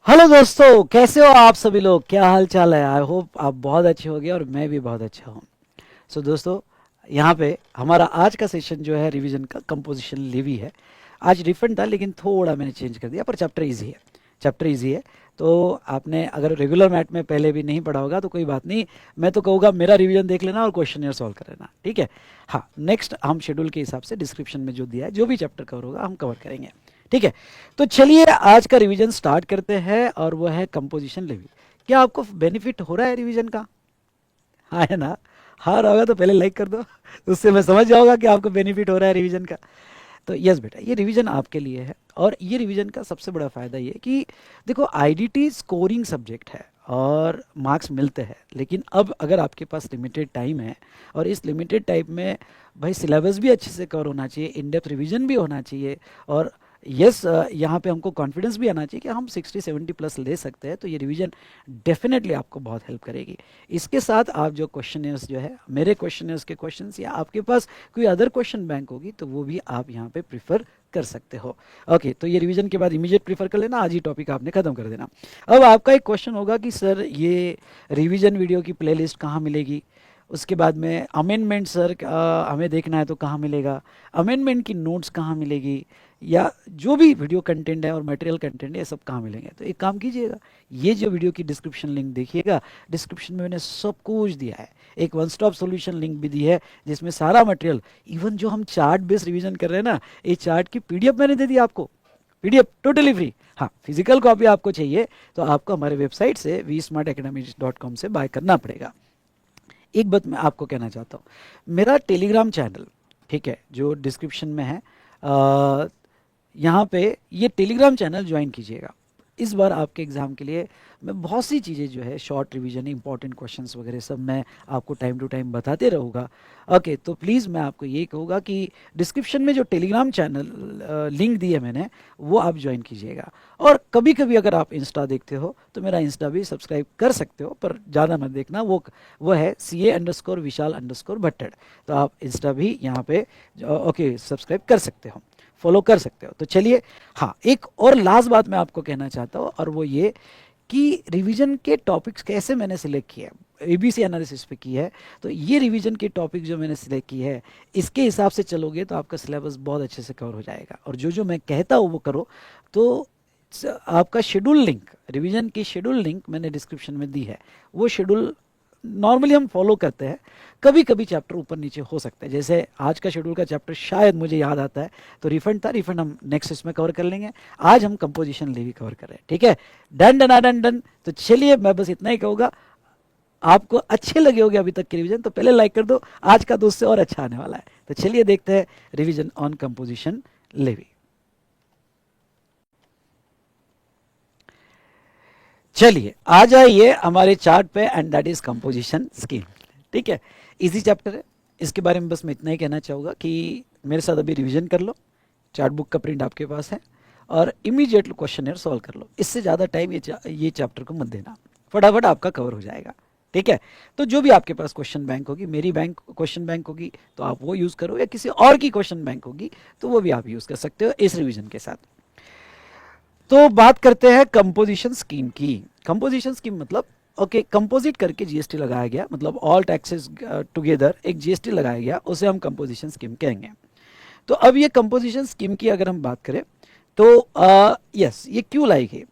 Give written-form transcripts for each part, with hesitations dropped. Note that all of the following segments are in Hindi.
हेलो दोस्तों, कैसे हो आप सभी लोग? क्या हाल चाल है? आई होप आप बहुत अच्छे होंगे और मैं भी बहुत अच्छा हूँ। दोस्तों, यहाँ पे हमारा आज का सेशन जो है रिवीजन का कंपोजिशन लेवी है। आज डिफरेंट था लेकिन थोड़ा मैंने चेंज कर दिया, पर चैप्टर इजी है। चैप्टर इजी है। तो आपने अगर रेगुलर मैथ में पहले भी नहीं पढ़ा होगा तो कोई बात नहीं। मैं तो कहूँगा मेरा रिवीजन देख लेना और क्वेश्चन सॉल्व कर लेना, ठीक है? हाँ, नेक्स्ट हम शेड्यूल के हिसाब से डिस्क्रिप्शन में जो दिया है, जो भी चैप्टर कवर होगा हम कवर करेंगे, ठीक है? तो चलिए आज का रिवीजन स्टार्ट करते हैं और वो है कंपोजिशन लेवी। क्या आपको बेनिफिट हो रहा है रिवीजन का? हाँ, है ना? हाँ होगा तो पहले लाइक कर दो। उससे मैं समझ जाऊंगा कि आपको बेनिफिट हो रहा है रिवीजन का। तो यस बेटा, ये रिवीजन आपके लिए है। और ये रिवीजन का सबसे बड़ा फ़ायदा ये कि देखो, आईडीटी स्कोरिंग सब्जेक्ट है और मार्क्स मिलते हैं, लेकिन अब अगर आपके पास लिमिटेड टाइम है और इस लिमिटेड टाइम में भाई सिलेबस भी अच्छे से कवर होना चाहिए, इन डेप्थ रिवीजन भी होना चाहिए और यस, यहाँ पे हमको कॉन्फिडेंस भी आना चाहिए कि हम 60-70 प्लस ले सकते हैं, तो ये रिवीजन डेफिनेटली आपको बहुत हेल्प करेगी। इसके साथ आप जो क्वेश्चनर्स जो है, मेरे क्वेश्चनर्स के क्वेश्चंस या आपके पास कोई अदर क्वेश्चन बैंक होगी तो वो भी आप यहाँ पे प्रिफर कर सकते हो। ओके, तो ये रिवीजन के बाद इमीडिएट प्रीफर कर लेना, आज ही टॉपिक आपने खत्म कर देना। अब आपका एक क्वेश्चन होगा कि सर ये रिवीजन वीडियो की प्लेलिस्ट कहाँ मिलेगी? उसके बाद में अमेंडमेंट सर हमें देखना है तो कहाँ मिलेगा? अमेंडमेंट की नोट्स कहाँ मिलेगी? या जो भी वीडियो कंटेंट है और मटेरियल कंटेंट है, ये सब कहाँ मिलेंगे? तो एक काम कीजिएगा, ये जो वीडियो की डिस्क्रिप्शन लिंक देखिएगा, डिस्क्रिप्शन में मैंने सब कुछ दिया है। एक वन स्टॉप सॉल्यूशन लिंक भी दी है जिसमें सारा मटेरियल, इवन जो हम चार्ट बेस्ड रिवीजन कर रहे हैं ना, ये चार्ट की पीडीएफ मैंने दे दी आपको। PDF totally free. हाँ, फिजिकल कॉपी आपको चाहिए तो आपको हमारे वेबसाइट से vsmartacademy.com से बाय करना पड़ेगा। एक बात मैं आपको कहना चाहता हूँ, मेरा टेलीग्राम चैनल, ठीक है, जो डिस्क्रिप्शन में है, यहाँ पे ये टेलीग्राम चैनल ज्वाइन कीजिएगा। इस बार आपके एग्ज़ाम के लिए मैं बहुत सी चीज़ें जो है, शॉर्ट रिवीजन, इंपॉर्टेंट क्वेश्चंस वगैरह सब मैं आपको टाइम टू टाइम बताते रहूँगा। ओके, तो प्लीज़ मैं आपको ये कहूँगा कि डिस्क्रिप्शन में जो टेलीग्राम चैनल लिंक दी है मैंने, वो आप ज्वाइन कीजिएगा। और कभी कभी अगर आप इंस्टा देखते हो तो मेरा इंस्टा भी सब्सक्राइब कर सकते हो, पर ज़्यादा मत देखना। वो है CA_विशाल_भट्टड़। तो आप इंस्टा भी यहाँ पे ओके सब्सक्राइब कर सकते हो, फॉलो कर सकते हो। तो चलिए, हाँ, एक और लास्ट बात मैं आपको कहना चाहता हूँ और वो ये कि रिवीजन के टॉपिक्स कैसे मैंने सिलेक्ट किया है, एबीसी एनालिसिस पे की है। तो ये रिवीजन के टॉपिक जो मैंने सिलेक्ट की है, इसके हिसाब से चलोगे तो आपका सिलेबस बहुत अच्छे से कवर हो जाएगा। और जो जो मैं कहता हूँ वो करो। तो आपका शेड्यूल लिंक, रिवीजन की शेड्यूल लिंक मैंने डिस्क्रिप्शन में दी है। वो शेड्यूल नॉर्मली हम फॉलो करते हैं, कभी कभी चैप्टर ऊपर नीचे हो सकता है। जैसे आज का शेड्यूल का चैप्टर शायद मुझे याद आता है तो रिफंड था, रिफंड हम नेक्स्ट इसमें कवर कर लेंगे। आज हम कंपोजिशन लेवी कवर कर रहे हैं, ठीक है? Done done done done. तो चलिए, मैं बस इतना ही कहूँगा, आपको अच्छे लगे होंगे अभी तक के रिवीजन तो पहले लाइक कर दो, आज का तो उससे और अच्छा आने वाला है। तो चलिए देखते हैं रिवीजन ऑन कंपोजिशन लेवी। चलिए आ जाइए हमारे चार्ट पे, and that is composition scheme, ठीक है? इजी चैप्टर है। इसके बारे में बस मैं इतना ही कहना चाहूँगा कि मेरे साथ अभी रिवीजन कर लो, चार्ट बुक का प्रिंट आपके पास है, और इमीडिएट क्वेश्चन सॉल्व कर लो। इससे ज़्यादा टाइम ये चैप्टर को मत देना, फटाफट आपका कवर हो जाएगा, ठीक है? तो जो भी आपके पास क्वेश्चन बैंक होगी, मेरी बैंक क्वेश्चन बैंक होगी तो आप वो यूज़ करो, या किसी और की क्वेश्चन बैंक होगी तो वो भी आप यूज़ कर सकते हो इस रिवीजन के साथ। तो बात करते हैं कंपोजिशन स्कीम की। कंपोजिशन स्कीम मतलब, ओके, कंपोजिट करके जीएसटी लगाया गया, मतलब ऑल टैक्सेस टुगेदर एक जीएसटी लगाया गया, उसे हम कंपोजिशन स्कीम कहेंगे। तो अब ये कंपोजिशन स्कीम की अगर हम बात करें तो यस, ये क्यों लाई गई?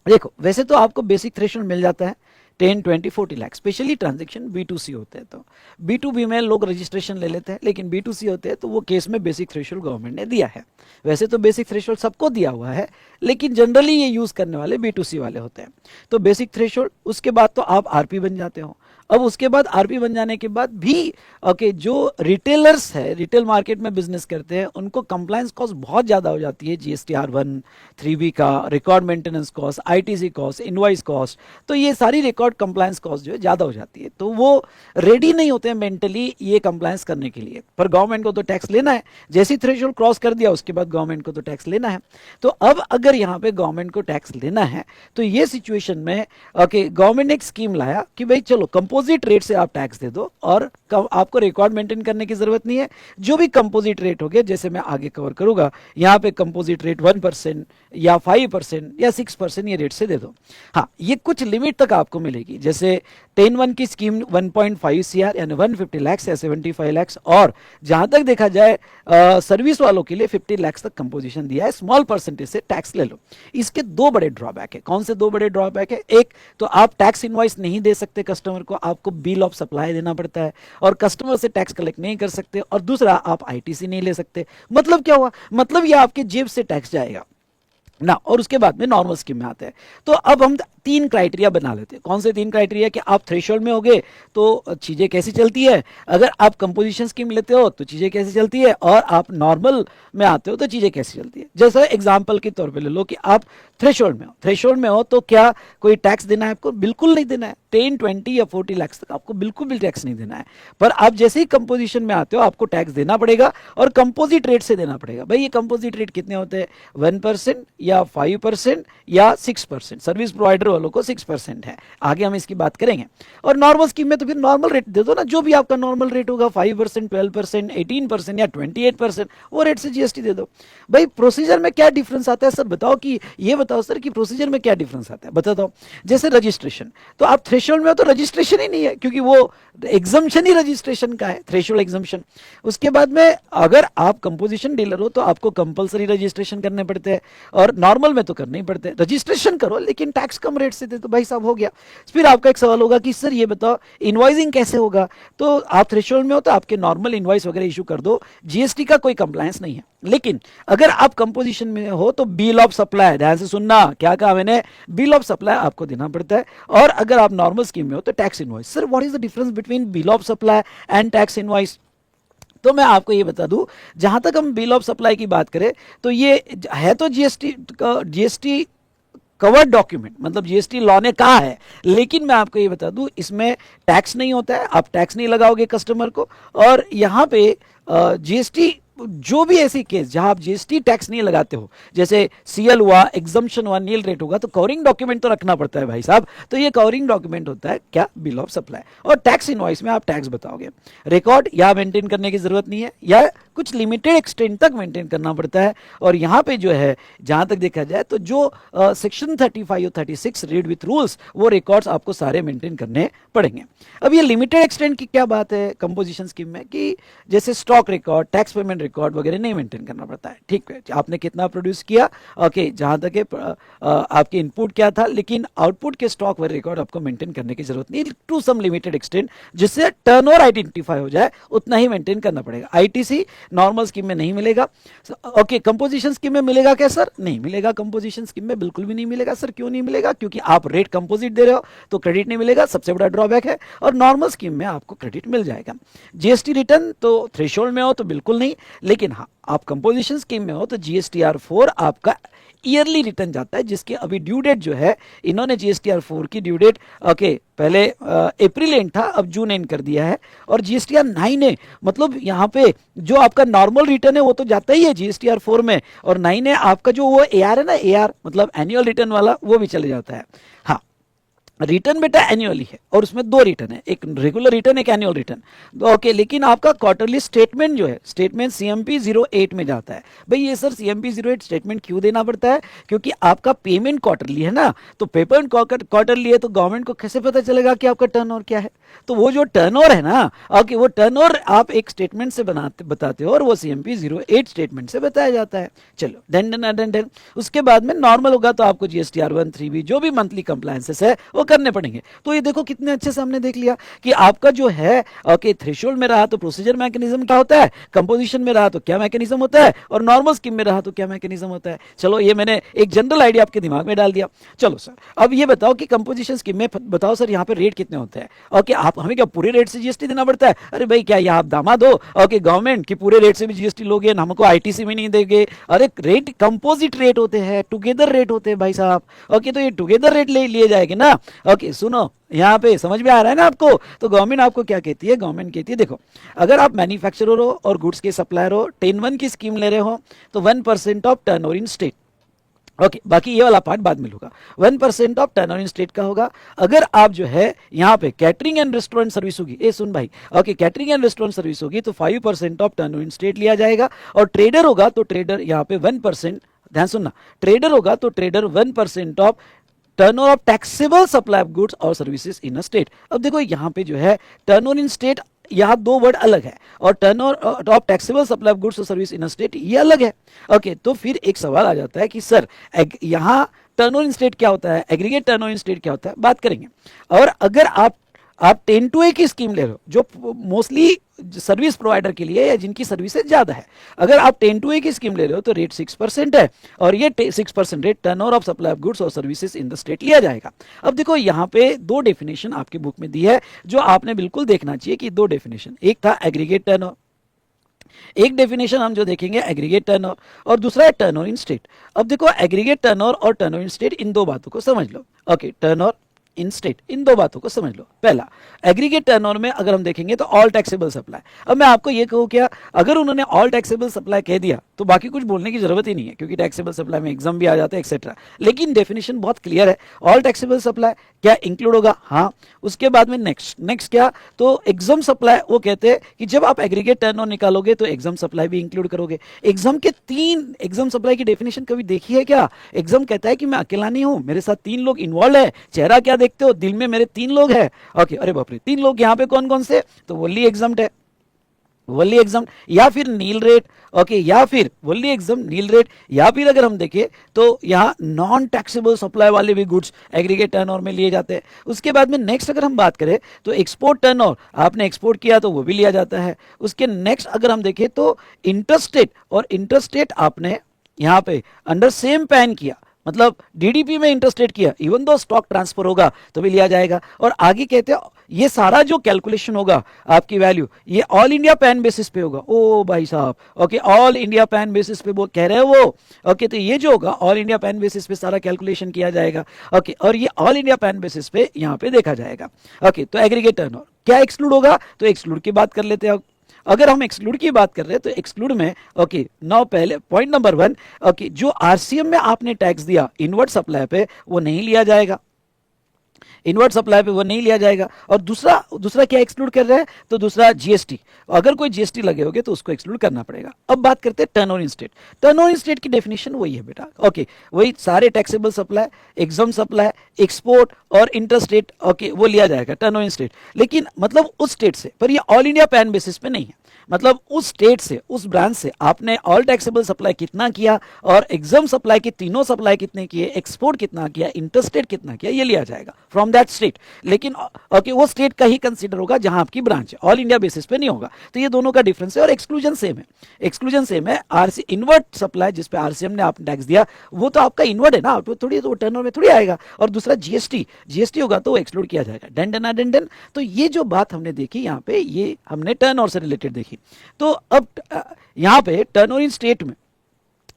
देखो, वैसे तो आपको बेसिक थ्रेशोल्ड मिल जाता है 10, 20, 40 लाख, स्पेशली ट्रांजेक्शन B2C होते हैं। तो B2B में लोग रजिस्ट्रेशन ले लेते हैं, लेकिन B2C होते हैं तो वो केस में बेसिक थ्रेशोल्ड गवर्नमेंट ने दिया है। वैसे तो बेसिक थ्रेशोल्ड सबको दिया हुआ है, लेकिन जनरली ये यूज़ करने वाले B2C वाले होते हैं। तो बेसिक थ्रेशोल्ड, उसके बाद तो आप आरपी बन जाते हो। अब उसके बाद आरपी बन जाने के बाद भी ओके, जो रिटेलर्स है, रिटेल मार्केट में बिजनेस करते हैं, उनको कंप्लायंस कॉस्ट बहुत ज़्यादा हो जाती है, GSTR1, 3B का, record maintenance cost, ITC cost, invoice cost. तो ये सारी रिकॉर्ड कंप्लायंस कॉस्ट जो है ज़्यादा हो जाती है, तो वो रेडी नहीं होते हैं मेंटली ये कंप्लायंस करने के लिए। पर गवर्नमेंट को तो टैक्स लेना है, जैसी थ्रेशोल्ड क्रॉस कर दिया उसके बाद गवर्नमेंट को तो टैक्स लेना है। तो अब अगर यहाँ पे गवर्नमेंट को टैक्स लेना है तो ये सिचुएशन में ओके, गवर्नमेंट ने एक स्कीम लाया कि भाई चलो कंपोजिट रेट से आप टैक्स दे दो और आपको रिकॉर्ड मेंटेन करने की जरूरत नहीं है। जो भी कंपोजिट रेट हो गया, जैसे मैं आगे कवर करूंगा, यहाँ पे कंपोजिट रेट 1% या 5% या 6% ये रेट से दे दो। हाँ, ये कुछ लिमिट तक आपको मिलेगी, जैसे 10(1) की स्कीम 1.5 CR यानी 150 लाख या 75 लाख, और जहां तक देखा जाए सर्विस वालों के लिए 50 लाख तक कंपोजिशन दिया है, स्मॉल परसेंटेज से टैक्स ले लो। इसके दो बड़े ड्रॉबैक है। कौन से दो बड़े ड्रॉबैक है? एक तो आप टैक्स इनवॉइस नहीं दे सकते कस्टमर को, आपको बिल ऑफ सप्लाई देना पड़ता है और कस्टमर से टैक्स कलेक्ट नहीं कर सकते, और दूसरा आप आईटीसी नहीं ले सकते। मतलब क्या हुआ? मतलब ये आपके जेब से टैक्स जाएगा ना। और उसके बाद में नॉर्मल स्कीम में आते हैं। तो अब हम तीन क्राइटेरिया बना लेते हैं। कौन से तीन क्राइटेरिया? कि आप थ्रेशोल्ड में होगे तो चीजें कैसी चलती है, अगर आप कंपोजिशन स्कीम लेते हो तो चीजें कैसी चलती है, और आप नॉर्मल में आते हो तो चीजें कैसी चलती है। जैसे एग्जांपल के तौर पे ले लो कि आप थ्रेशोल्ड में हो। थ्रेशोल्ड में हो तो क्या कोई टैक्स देना है आपको? बिल्कुल नहीं देना है। 10, 20 या 40 लाख तक आपको बिल्कुल भी टैक्स नहीं देना है। पर आप जैसे ही कंपोजिशन में आते हो आपको टैक्स देना पड़ेगा, और कंपोजिट रेट से देना पड़ेगा। भाई ये कंपोजिट रेट कितने होते हैं? 1% या 5% या 6%। सर्विस प्रोवाइडर वालों को 6% है। आगे हम इसकी बात करेंगे। और नॉर्मल स्कीम में तो फिर नॉर्मल रेट दे दो ना, जो भी आपका नॉर्मल रेट होगा, 5%, 12%, 18% या 28%, वो रेट से जीएसटी दे दो। भाई प्रोसीजर में क्या डिफरेंस आता है सर? बताओ कि ये बताओ सर कि प्रोसीजर में क्या डिफरेंस आता है, बता दो। जैसे रजिस्ट्रेशन, तो आप थ्रेशोल्ड में हो तो रजिस्ट्रेशन ही नहीं है, क्योंकि वो एग्जम्पशन ही रजिस्ट्रेशन का है, थ्रेशोल्ड एग्जम्पशन। उसके बाद में अगर आप कंपोजिशन डीलर हो तो आपको कंपलसरी रजिस्ट्रेशन करने पड़ते हैं, और नॉर्मल में तो करने ही पड़ते हैं। रजिस्ट्रेशन करो लेकिन टैक्स कम रेट से दे, तो भाई साहब हो गया। फिर आपका एक सवाल होगा कि सर ये बताओ इनवॉइसिंग कैसे होगा? तो आप थ्रेशोल्ड में हो तो आपके नॉर्मल इनवॉइस वगैरह इशू कर दो, जीएसटी का कोई कंप्लायंस नहीं है। लेकिन अगर आप कंपोजिशन में हो तो बिल ऑफ सप्लाई, ध्यान से सुनना क्या कहा मैंने, बिल ऑफ सप्लाई आपको देना पड़ता है। और अगर आप नॉर्मल स्कीम में हो तो tax invoice. Sir what is the difference between bill of supply and tax invoice? तो मैं आपको ये बता दूं, जहां तक हम बिल ऑफ सप्लाई की बात करें तो ये है तो जीएसटी कवर्ड डॉक्यूमेंट, मतलब जीएसटी लॉ ने कहा है। लेकिन मैं आपको ये बता दूं इसमें टैक्स नहीं होता है, आप टैक्स नहीं लगाओगे कस्टमर को। और यहाँ पे जीएसटी, जो भी ऐसी केस जहां आप जीएसटी टैक्स नहीं लगाते हो, जैसे सीएल हुआ, एग्जम्पशन हुआ, नील रेट होगा, तो कवरिंग डॉक्यूमेंट तो रखना पड़ता है भाई साहब। तो ये कवरिंग डॉक्यूमेंट होता है क्या? Bill of supply. और टैक्स इनवॉइस में आप टैक्स बताओगे। रिकॉर्ड या मेंटेन करने की जरूरत नहीं है, या कुछ लिमिटेड एक्सटेंट तक मेंटेन करना पड़ता है। और यहाँ पे जो है जहां तक देखा जाए तो जो सेक्शन 35 और 36 रीड विथ रूल्स, वो रिकॉर्ड्स आपको सारे मेंटेन करने पड़ेंगे। अब ये लिमिटेड एक्सटेंट की क्या बात है कंपोजिशन स्कीम में, कि जैसे stock record, tax payment record वगैरह नहीं मेंटेन करना पड़ता है। ठीक है, आपने कितना प्रोड्यूस किया, ओके, जहां तक आपके इनपुट क्या था, लेकिन आउटपुट के स्टॉक वगैरह रिकॉर्ड आपको मेंटेन करने की जरूरत नहीं, टू सम लिमिटेड एक्सटेंट। जिससे टर्नओवर आइडेंटिफाई हो जाए उतना ही मेंटेन करना पड़ेगा। आईटीसी नॉर्मल स्कीम में नहीं मिलेगा। ओके, कंपोजिशन स्कीम में मिलेगा क्या सर? नहीं मिलेगा, कंपोजिशन स्कीम में बिल्कुल भी नहीं मिलेगा। सर क्यों नहीं मिलेगा? क्योंकि आप रेट कंपोजिट दे रहे हो तो क्रेडिट नहीं मिलेगा, सबसे बड़ा ड्रॉबैक है। और नॉर्मल स्कीम में आपको क्रेडिट मिल जाएगा। जीएसटी रिटर्न तो थ्रेशोल्ड में हो तो बिल्कुल नहीं, लेकिन हाँ आप कंपोजिशन स्कीम में हो तो जीएसटीआर 4 आपका ईयरली रिटर्न जाता है, जिसके अभी ड्यू डेट जो है, इन्होंने जीएसटीआर 4 की ड्यू डेट ओके पहले अप्रैल एंड था, अब जून एंड कर दिया है। और जीएसटीआर 9 है, मतलब यहाँ पे जो आपका नॉर्मल रिटर्न है वो तो जाता ही है जीएसटीआर 4 में, और 9 है आपका जो वो एआर है ना, एआर मतलब एनुअल रिटर्न वाला, वो भी चले जाता है। हाँ, रिटर्न बेटा एनुअली है, और उसमें दो रिटर्न है, एक रेगुलर रिटर्न, एक एनुअल रिटर्न। ओके, लेकिन आपका क्वार्टरली स्टेटमेंट जो है, स्टेटमेंट सीएमपी 08 में जाता है। भाई ये सर सीएमपी 08 स्टेटमेंट क्यों देना पड़ता है? क्योंकि आपका पेमेंट क्वार्टरली है ना, तो पेमेंट क्वार्टरली है तो गवर्नमेंट को कैसे पता चलेगा कि आपका टर्नओवर क्या है? तो वो जो टर्नओवर है ना, ओके, वो टर्नओवर आप एक स्टेटमेंट से बताते हो, और वो सीएमपी 08 स्टेटमेंट से बताया जाता है। चलो देन देन देन देन उसके बाद में नॉर्मल होगा तो आपको जीएसटीआर 1, 3 भी जो भी मंथली कंप्लायंसेस है वो करने पड़ेंगे। तो ये देखो कितने अच्छे से हमने देख लिया कि आपका जो है ओके थ्रेशोल्ड में रहा तो प्रोसीजर मैकेनिज्म क्या होता है, कंपोजिशन में रहा तो क्या मैकेनिज्म होता है, और नॉर्मल स्कीम में रहा तो क्या मैकेनिज्म होता है। चलो ये मैंने एक जनरल आइडिया आपके दिमाग में डाल दिया। चलो सर अब ये बताओ कि कंपोजिशन स्कीम में बताओ सर यहाँ पे रेट कितने होते हैं? ओके, आप हमें क्या पूरे रेट से जीएसटी देना पड़ता है? अरे भाई क्या ये आप दामाद हो ओके गवर्नमेंट की पूरे रेट से भी जीएसटी लोगे, हमको आईटीसी में नहीं देंगे? अरे रेट कंपोजिट रेट होते हैं, टुगेदर रेट होते हैं भाई साहब। ओके, तो ये टुगेदर रेट ले लिए जाएंगे ना। ओके सुनो, यहाँ पे समझ में आ रहा है ना आपको? तो गवर्नमेंट आपको क्या कहती है? गवर्नमेंट कहती है देखो, अगर आप मैन्युफैक्चरर हो और गुड्स के सप्लायर हो, 10(1) की स्कीम ले रहे हो तो 1% of turnover in state. Okay, बाकी ये वाला पार्ट बाद में लूंगा। 1% ऑफ टर्नओवर इन स्टेट का होगा। अगर आप जो है यहाँ पे कैटरिंग एंड रेस्टोरेंट सर्विस होगी, ए सुन भाई, okay, catering and restaurant service होगी तो 5% ऑफ टर्नओवर इन स्टेट लिया जाएगा। और ट्रेडर होगा तो ट्रेडर यहाँ पे 1%, ध्यान सुनना, ट्रेडर होगा तो trader 1% of turnover of taxable supply of goods और सर्विसेज इन अ स्टेट। अब देखो यहाँ पे जो है टर्नओवर इन स्टेट, यहाँ दो वर्ड अलग है, और turnover of taxable supply of goods और सर्विस इन अ स्टेट ये अलग है। ओके, तो फिर एक सवाल आ जाता है कि सर यहाँ टर्नओवर इन स्टेट क्या होता है, एग्रीगेट टर्नओवर इन स्टेट क्या होता है, बात करेंगे। और अगर आप 10 to A की स्कीम ले रहे हो जो मोस्टली सर्विस प्रोवाइडर के लिए या जिनकी सर्विसेज ज्यादा है, अगर आप 10 to A की स्कीम ले रहे हो तो रेट 6% है, और ये 6% rate turnover of supply of goods और सर्विसेज इन द स्टेट लिया जाएगा। अब देखो यहाँ पे दो डेफिनेशन आपकी बुक में दी है जो आपने बिल्कुल देखना चाहिए कि दो डेफिनेशन, एक था एग्रीगेट टर्नओवर, एक डेफिनेशन हम जो देखेंगे एग्रीगेट टर्नओवर, और दूसरा है टर्नओवर इन स्टेट। अब देखो एग्रीगेट टर्नओवर और टर्नओवर इन स्टेट, इन दो बातों को समझ लो। ओके, टर्नओवर इन स्टेट, इन दो बातों को समझ लो। पहला, एग्रीगेट टर्नओवर में अगर हम देखेंगे तो ऑल टैक्सेबल सप्लाई। अब मैं आपको ये कहूँ क्या, अगर उन्होंने ऑल टैक्सेबल सप्लाई कह दिया तो बाकी कुछ बोलने की जरूरत ही नहीं है, क्योंकि टैक्सेबल सप्लाई में एग्जाम भी आ जाते हैं एक्सेट्रा। लेकिन डेफिनेशन बहुत क्लियर है, ऑल टैक्सेबल सप्लाई क्या इंक्लूड होगा, हाँ। उसके बाद में नेक्स्ट क्या, तो एग्जाम सप्लाई, वो कहते हैं कि जब आप एग्रीगेट टर्नओवर निकालोगे तो एग्जाम सप्लाई भी इंक्लूड करोगे। एग्जाम के तीन, एग्जाम सप्लाई की डेफिनेशन कभी देखी है क्या? एग्जाम कहता है कि मैं अकेला नहीं हूं, मेरे साथ 3 लोग इन्वॉल्व है। चेहरा क्या देखते हो, दिल में मेरे 3 लोग हैं। ओके, अरे बाप रे, 3 लोग यहाँ पे कौन कौन से, तो वोनली एग्जाम है, वोनली एग्जाम, या फिर नील रेट। ओके, या फिर वोनली एग्जाम नील रेट, या फिर अगर हम देखें तो यहाँ नॉन टैक्सेबल सप्लाई वाले भी गुड्स एग्रीगेट टर्नओवर में लिए जाते हैं। उसके बाद में नेक्स्ट अगर हम बात करें तो एक्सपोर्ट टर्नओवर, आपने एक्सपोर्ट किया तो वो भी लिया जाता है। उसके नेक्स्ट अगर हम देखें तो इंटरस्टेट, और इंटरस्टेट आपने यहाँ पे अंडर सेम पैन किया, मतलब डीडीपी में इंटरस्टेट किया, इवन दो स्टॉक ट्रांसफर होगा तो भी लिया जाएगा। और आगे कहते हैं ये सारा जो कैलकुलेशन होगा आपकी वैल्यू, ये ऑल इंडिया पैन बेसिस पे होगा। ओ भाई साहब, okay, all India pan basis पे वो कह रहे हैं वो। ओके, तो ये जो होगा ऑल इंडिया पैन बेसिस पे सारा कैलकुलेशन किया जाएगा। ओके, और ये ऑल इंडिया पैन बेसिस पे यहाँ पे देखा जाएगा। ओके, तो एग्रीगेट टर्नओवर क्या एक्सक्लूड होगा, तो एक्सक्लूड की बात कर लेते हैं। अगर हम एक्सक्लूड की बात कर रहे हैं तो एक्सक्लूड में, ओके, नौ पहले पॉइंट नंबर 1, ओके, जो आरसीएम में आपने टैक्स दिया इनवर्ट सप्लाई पे वो नहीं लिया जाएगा, इनवर्ट सप्लाई पे वो नहीं लिया जाएगा। और दूसरा क्या एक्सक्लूड कर रहे हैं, तो दूसरा जीएसटी, अगर कोई जीएसटी लगे होगे तो उसको एक्सक्लूड करना पड़ेगा। अब बात करते हैं turnover in state. Turnover in state की डेफिनेशन वही है बेटा, ओके, वही सारे taxable supply, exempt supply, export और इंटरस्टेट, ओके, वो लिया जाएगा टर्नओवर इन स्टेट। लेकिन मतलब उस स्टेट से, पर ये ऑल इंडिया पैन बेसिस पे नहीं है, मतलब उस स्टेट से, उस ब्रांच से आपने ऑल टैक्सेबल सप्लाई कितना किया और एग्जाम सप्लाई की तीनों सप्लाई कितने किए, एक्सपोर्ट कितना किया, इंटरस्टेट कितना किया, ये लिया जाएगा फ्रॉम दैट स्टेट। लेकिन ओके, वो स्टेट का ही कंसीडर होगा जहां आपकी ब्रांच है, ऑल इंडिया बेसिस पे नहीं होगा। तो ये दोनों का डिफरेंस है। और एक्सक्लूजन सेम है, एक्सक्लूजन सेम है। आरसी इनवर्ट सप्लाई जिस पे आरसीएम ने आपने टैक्स दिया वो तो आपका इनवर्ट है ना, तो थोड़ी तो टर्नओवर में थोड़ी आएगा। और दूसरा जीएसटी होगा तो एक्सक्लूड किया जाएगा, डेंडन अडेंडन। तो ये जो बात हमने देखी यहाँ पे, ये हमने टर्नओवर से रिलेटेड देखी। तो अब यहां पे टर्नओवर इन स्टेट में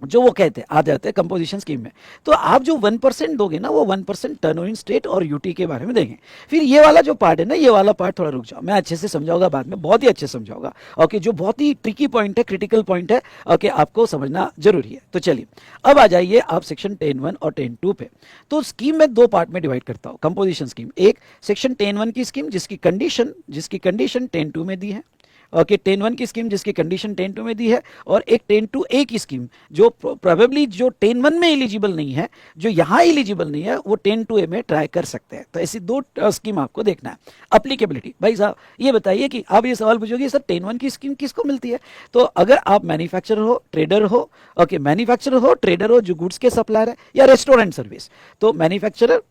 जो वो कहते हैं आ जाते हैं कंपोजिशन स्कीम में, तो आप जो 1% दोगे ना, वो 1% टर्नओवर इन स्टेट और यूटी के बारे में देंगे। फिर ये वाला जो पार्ट है ना, ये वाला पार्ट थोड़ा रुक जाओ, मैं अच्छे से समझाऊंगा बाद में, बहुत ही अच्छे से समझाऊंगा। ओके, जो बहुत ही ट्रिकी पॉइंट है, क्रिटिकल पॉइंट है, ओके, आपको समझना जरूरी है। तो चलिए अब आ जाइए आप सेक्शन 10(1) और 10(2) पे। तो स्कीम में दो पार्ट में डिवाइड करता हूं कंपोजिशन स्कीम। एक सेक्शन 10(1) की स्कीम जिसकी कंडीशन 10(2) में दी है, ओके, 10(1) की स्कीम जिसकी कंडीशन 10(2) में दी है, और एक 10(2)A की स्कीम जो प्रोबेबली जो 10(1) में एलिजिबल नहीं है, जो यहां एलिजिबल नहीं है, वो 10(2)A में ट्राई कर सकते हैं। तो ऐसी दो स्कीम आपको देखना है। अप्लीकेबिलिटी, भाई साहब ये बताइए कि आप ये सवाल पूछोगे सर 10(1) की स्कीम किसको मिलती है, तो अगर आप मैन्युफैक्चरर हो, ट्रेडर हो, ओके, मैन्युफैक्चरर हो, ट्रेडर हो जो गुड्स के सप्लायर है, या रेस्टोरेंट सर्विस, तो मैन्युफैक्चरर,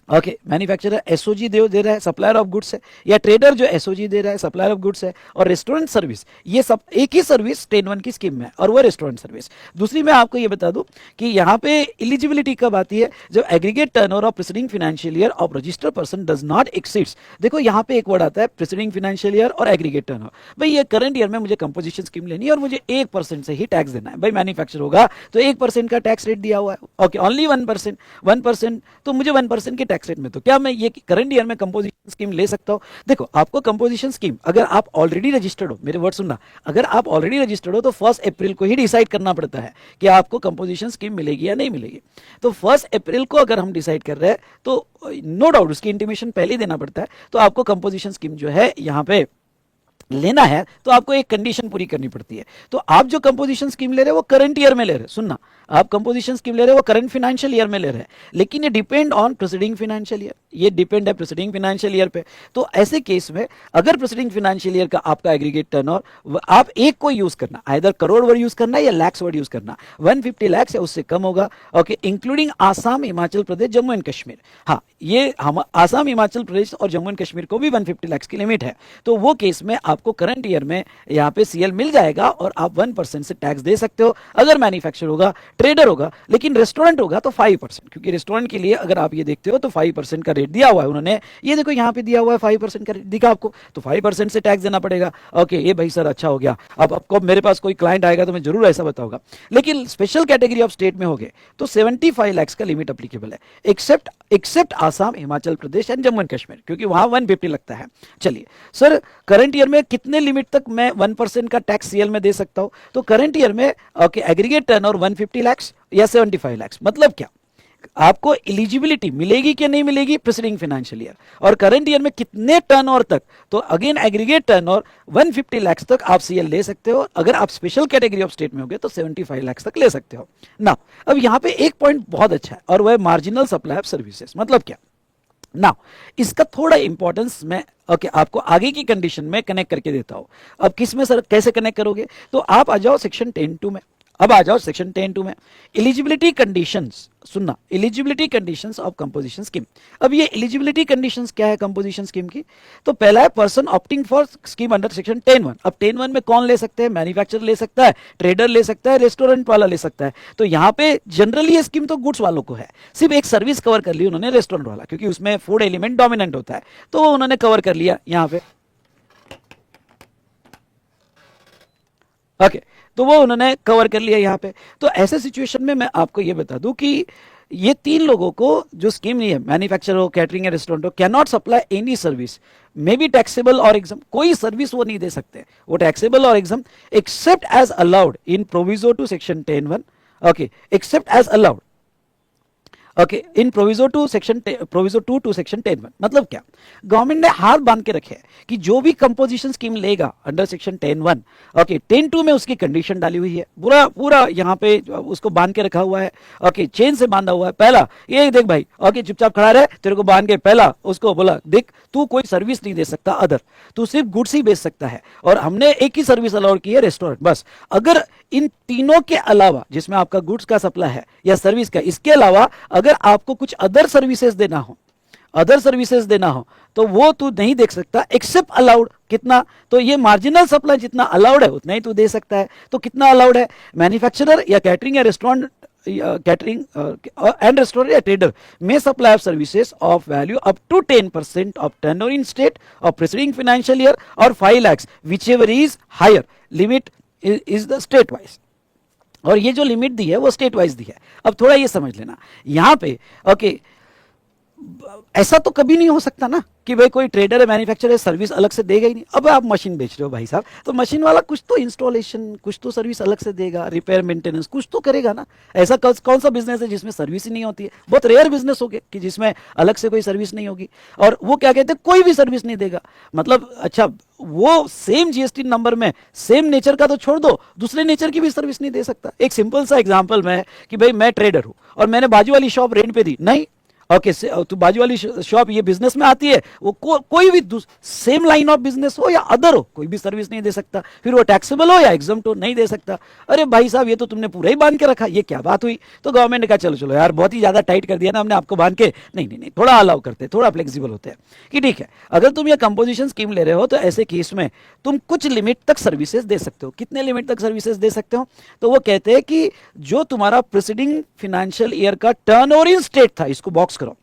ओके, मैन्युफैक्चरर एसओजी दे रहा है, सप्लायर ऑफ गुड्स है, या ट्रेडर जो एसओजी दे रहा है, सप्लायर ऑफ गुड्स है, और रेस्टोरेंट सर्विस, ये सब एक ही सर्विस 10(1) की स्कीम में, और वो रेस्टोरेंट सर्विस। दूसरी मैं आपको ये बता दूं कि यहाँ पे एलिजिबिलिटी कब आती है, जब aggregate turnover of preceding financial year of registered person does not exceeds, देखो यहाँ पे एक वर्ड आता है प्रीसीडिंग फाइनेंशियल ईयर और एग्रीगेट टर्नओवर। भाई ये करंट ईयर में मुझे कंपोजिशन स्कीम लेनी है और मुझे 1% से ही टैक्स देना है। भाई मैन्युफैक्चर होगा तो 1% का टैक्स रेट दिया हुआ है, ओके, ओनली 1%, तो मुझे 1% के टैक्स रेट में, तो क्या मैं ये करंट ईयर में कंपोजिशन स्कीम ले सकता हूँ? देखो, आपको कंपोजिशन स्कीम अगर आप ऑलरेडी रजिस्टर्ड हो, मेरे वर्ड सुनना, अगर आप ऑलरेडी रजिस्टर्ड हो तो 1 अप्रैल को ही डिसाइड करना पड़ता है कि आपको कंपोजिशन स्कीम मिलेगी या नहीं मिलेगी। तो 1 अप्रैल को अगर हम डिसाइड कर रहे हैं तो नो डाउट उसकी इंटीमेशन पहले ही देना पड़ता है। तो आपको कंपोजिशन स्कीम जो है यहाँ पे लेना है तो आपको एक कंडीशन पूरी करनी पड़ती है। तो आप जो कंपोजिशन स्कीम ले रहे हैं वो करंट ईयर में ले रहे हैं, सुनना, आप कंपोजिशन स्कीम ले रहे हैं वो करंट फाइनेंशियल ईयर में ले रहे हैं, लेकिन ये depend on preceding financial year, ये डिपेंड है प्रीसीडिंग फाइनेंशियल ईयर पे। तो ऐसे केस में अगर प्रीसीडिंग फाइनेंशियल ईयर का आपका एग्रीगेट टर्नओवर, आप एक को यूज करना, आइदर करोड़ वर्ड यूज करना या लैक्स वर्ड यूज करना, 150 लाख या उससे कम होगा, okay, including Assam, Himachal Pradesh, Jammu and Kashmir. हाँ, ये हम आसाम, हिमाचल प्रदेश और जम्मू एंड कश्मीर को भी 150 लाख की लिमिट है। तो वो केस में आपको करंट ईयर में यहाँ पे सीएल मिल जाएगा और आप 1% से टैक्स दे सकते हो अगर मैन्युफैक्चर होगा, ट्रेडर होगा, लेकिन रेस्टोरेंट होगा तो 5%, क्योंकि रेस्टोरेंट के लिए अगर आप ये देखते हो तो 5% का रेट दिया हुआ है उन्होंने, ये देखो यहाँ पे दिया हुआ है 5% का रेट दिखा आपको, तो 5% से टैक्स देना पड़ेगा। ओके, ये भाई सर अच्छा हो गया, अब आपको मेरे पास कोई क्लाइंट आएगा तो मैं जरूर ऐसा बताऊंगा। लेकिन स्पेशल कैटेगरी ऑफ स्टेट में हो गए तो 75 लाख का लिमिट अप्लीकेबल है, except Assam, Himachal Pradesh and Jammu and Kashmir, क्योंकि वहां 150 लगता है। चलिए सर, करंट ईयर में कितने लिमिट तक मैं 1% का टैक्स सीएल में दे सकता हूं? तो करंट ईयर में ओके, एग्रीगेट टर्नओवर 150 लाख या 75 लाख, मतलब क्या, आपको एलिजिबिलिटी मिलेगी कि नहीं मिलेगी प्रीसीडिंग फाइनेंशियल ईयर, और करंट ईयर में कितने टर्नओवर तक, तो अगेन एग्रीगेट टर्नओवर 150 लाख तक आप सीएल ले सकते हो। अगर आप स्पेशल कैटेगरी ऑफ स्टेट में होगे तो 75 लाख तक ले सकते हो ना। अब यहां पे एक पॉइंट बहुत अच्छा है और वह है मार्जिनल सप्लाई ऑफ सर्विसेज, मतलब क्या ना, इसका थोड़ा इंपॉर्टेंस मैं ओके आपको आगे की कंडीशन में कनेक्ट करके देता हूं। अब किस में सर कैसे कनेक्ट करोगे? तो आप आ जाओ सेक्शन 10(2) में, अब आ जाओ सेक्शन 10(2) में, एलिजिबिलिटी कंडीशंस, सुनना, eligibility conditions of composition scheme. अब ये एलिजिबिलिटी कंडीशंस क्या है कंपोजिशन स्कीम की? तो पहला है person opting for scheme under section 10(1). अब 10(1) में कौन ले सकते हैं? मैन्युफैक्चरर ले सकता है, ट्रेडर ले सकता है, रेस्टोरेंट वाला ले सकता है। तो यहाँ पे जनरली ये स्कीम तो गुड्स वालों को है, सिर्फ एक सर्विस कवर कर ली उन्होंने, रेस्टोरेंट वाला, क्योंकि उसमें फूड एलिमेंट डोमिनेंट होता है, तो उन्होंने कवर कर लिया यहाँ पे। ओके, तो वो उन्होंने कवर कर लिया यहाँ पे। तो ऐसे सिचुएशन में मैं आपको ये बता दूं कि ये 3 लोगों को जो स्कीम नहीं है, मैन्युफैक्चर हो, कैटरिंग या रेस्टोरेंट हो, can not supply any service, may be taxable और एग्जाम, कोई सर्विस वो नहीं दे सकते, वो टैक्सेबल और exempt, except as allowed in proviso to section 10(1). Okay, except as allowed, okay, in proviso to section 10(1). मतलब क्या, गवर्नमेंट ने हाथ बांध के रखे हैं कि जो भी कंपोजिशन स्कीम लेगा अंडर सेक्शन 10(1), ओके, 10(2) में उसकी कंडीशन डाली हुई है, पूरा पूरा यहाँ पे उसको बांध के रखा हुआ है, ओके, चेन से बांधा हुआ है। पहला ये देख भाई, ओके, चुपचाप खड़ा रहे, तेरे को बांध के पहला उसको बोला, देख तू कोई सर्विस नहीं दे सकता अदर, तू सिर्फ गुड्स ही बेच सकता है, और हमने एक ही सर्विस अलाउड की है, रेस्टोरेंट, बस। अगर इन तीनों के अलावा, जिसमें आपका गुड्स का सप्लाई है या सर्विस का, इसके अलावा अगर आपको कुछ अदर सर्विसेज देना हो तो वो तू नहीं देख सकता, एक्सेप्ट अलाउड। कितना? तो ये मार्जिनल सप्लाई जितना अलाउड है उतना ही तू दे सकता है। तो कितना अलाउड है? मैन्युफैक्चरर या कैटरिंग या रेस्टोरेंट, कैटरिंग एंड रेस्टोरेंट या ट्रेडर में supply of services of value up to 10% of turnover in state of preceding financial year और 5 lakh, whichever is higher limit is the state wise. और ये जो लिमिट दी है वो स्टेट वाइज दी है। अब थोड़ा ये समझ लेना यहां पे, ओके, ऐसा तो कभी नहीं हो सकता ना कि भाई कोई ट्रेडर है, मैन्युफैक्चरर है, सर्विस अलग से देगा ही नहीं। अब आप मशीन बेच रहे हो भाई साहब, तो मशीन वाला कुछ तो इंस्टॉलेशन, कुछ तो सर्विस अलग से देगा, रिपेयर मेंटेनेंस कुछ तो करेगा ना। ऐसा कौन सा बिजनेस है जिसमें सर्विस ही नहीं होती है? बहुत रेयर बिजनेस हो गया कि जिसमें अलग से कोई सर्विस नहीं होगी। और वो क्या कहते हैं, कोई भी सर्विस नहीं देगा, मतलब अच्छा, वो सेम जीएसटी नंबर में सेम नेचर का तो छोड़ दो, दूसरे नेचर की भी सर्विस नहीं दे सकता। एक सिंपल सा एग्जांपल में कि भाई मैं ट्रेडर हूं और मैंने बाजू वाली शॉप रेंट पे दी, नहीं, ओके, तो बाजू वाली शॉप ये बिजनेस में आती है, वो कोई भी सेम लाइन ऑफ बिजनेस हो या अदर हो, कोई भी सर्विस नहीं दे सकता, फिर वो टैक्सेबल हो या एग्जम्प्ट हो, नहीं दे सकता। अरे भाई साहब, ये तो तुमने पूरा ही बांध के रखा, ये क्या बात हुई? तो गवर्नमेंट ने कहा चलो चलो यार, बहुत ही ज्यादा टाइट कर दिया ना हमने आपको बांध के, नहीं नहीं नहीं, थोड़ा अलाउ करते, थोड़ा फ्लेक्सिबल होते हैं कि ठीक है, अगर तुम ये कंपोजिशन स्कीम ले रहे हो तो ऐसे केस में तुम कुछ लिमिट तक सर्विसेज दे सकते हो। कितने लिमिट तक सर्विसेज दे सकते हो? तो वो कहते हैं कि जो तुम्हारा प्रीसीडिंग फाइनेंशियल ईयर का टर्नओवर इन स्टेट था, इसको बॉक्स करो,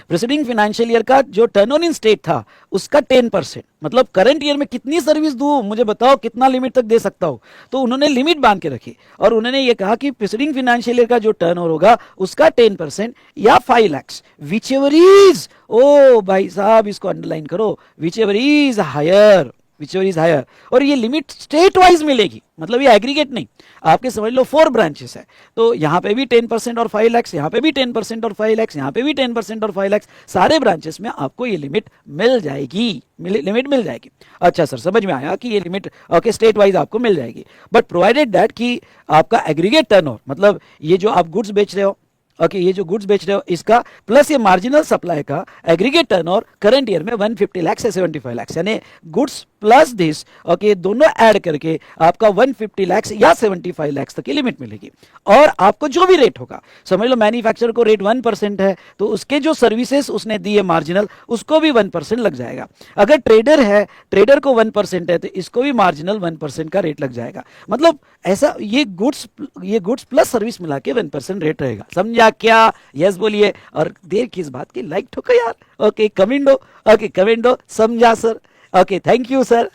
प्रीसीडिंग फाइनेंशियल ईयर का जो टर्नओवर इन स्टेट था उसका 10%, मतलब करंट ईयर में कितनी सर्विस दूं मुझे बताओ, कितना लिमिट तक दे सकता हूं। तो उन्होंने लिमिट बांध के रखी और उन्होंने ये कहा कि प्रीसीडिंग फाइनेंशियल ईयर का जो टर्नओवर होगा उसका 10% या 5 लाख, विच एवर इज, ओ भाई साहब इसको अंडरलाइन करो, whichever is higher, whichever is higher. और ये लिमिट स्टेट वाइज मिलेगी, मतलब ये एग्रीगेट नहीं, आपके समझ लो 4 ब्रांचेस है, तो यहाँ पे भी 10% और 5 लाख, यहाँ पे भी 10% और 5 लाख, यहाँ पे भी 10% और 5 लाख, सारे ब्रांचेस में आपको ये लिमिट मिल जाएगी, लिमिट मिल जाएगी। अच्छा सर, समझ में आया कि ये लिमिट ओके स्टेट वाइज आपको मिल जाएगी, बट प्रोवाइडेड दैट कि आपका एग्रीगेट टर्नओवर, मतलब ये जो आप गुड्स बेच रहे हो, ओके ये जो गुड्स बेच रहे हो इसका प्लस ये मार्जिनल सप्लाई का एग्रीगेट टर्नओवर करंट ईयर में 150 लाख से 75 लाख, यानी गुड्स प्लस दिस ओके दोनों ऐड करके आपका 150 लाख या 75 लाख तक की लिमिट मिलेगी। और आपको जो भी रेट होगा, समझ लो मैन्युफैक्चरर को रेट 1% है तो उसके जो सर्विसेज उसने दी है मार्जिनल, उसको भी 1% लग जाएगा। अगर ट्रेडर है, ट्रेडर को 1% है तो इसको भी मार्जिनल 1% का रेट लग जाएगा। मतलब ऐसा ये गुड्स प्लस सर्विस मिला के 1% रेट रहेगा। समझा क्या? यस बोलिए, और देर किस बात की, लाइक ठोको यार। ओके कमेंट दो, ओके कमेंट दो, समझा sir, okay thank you sir.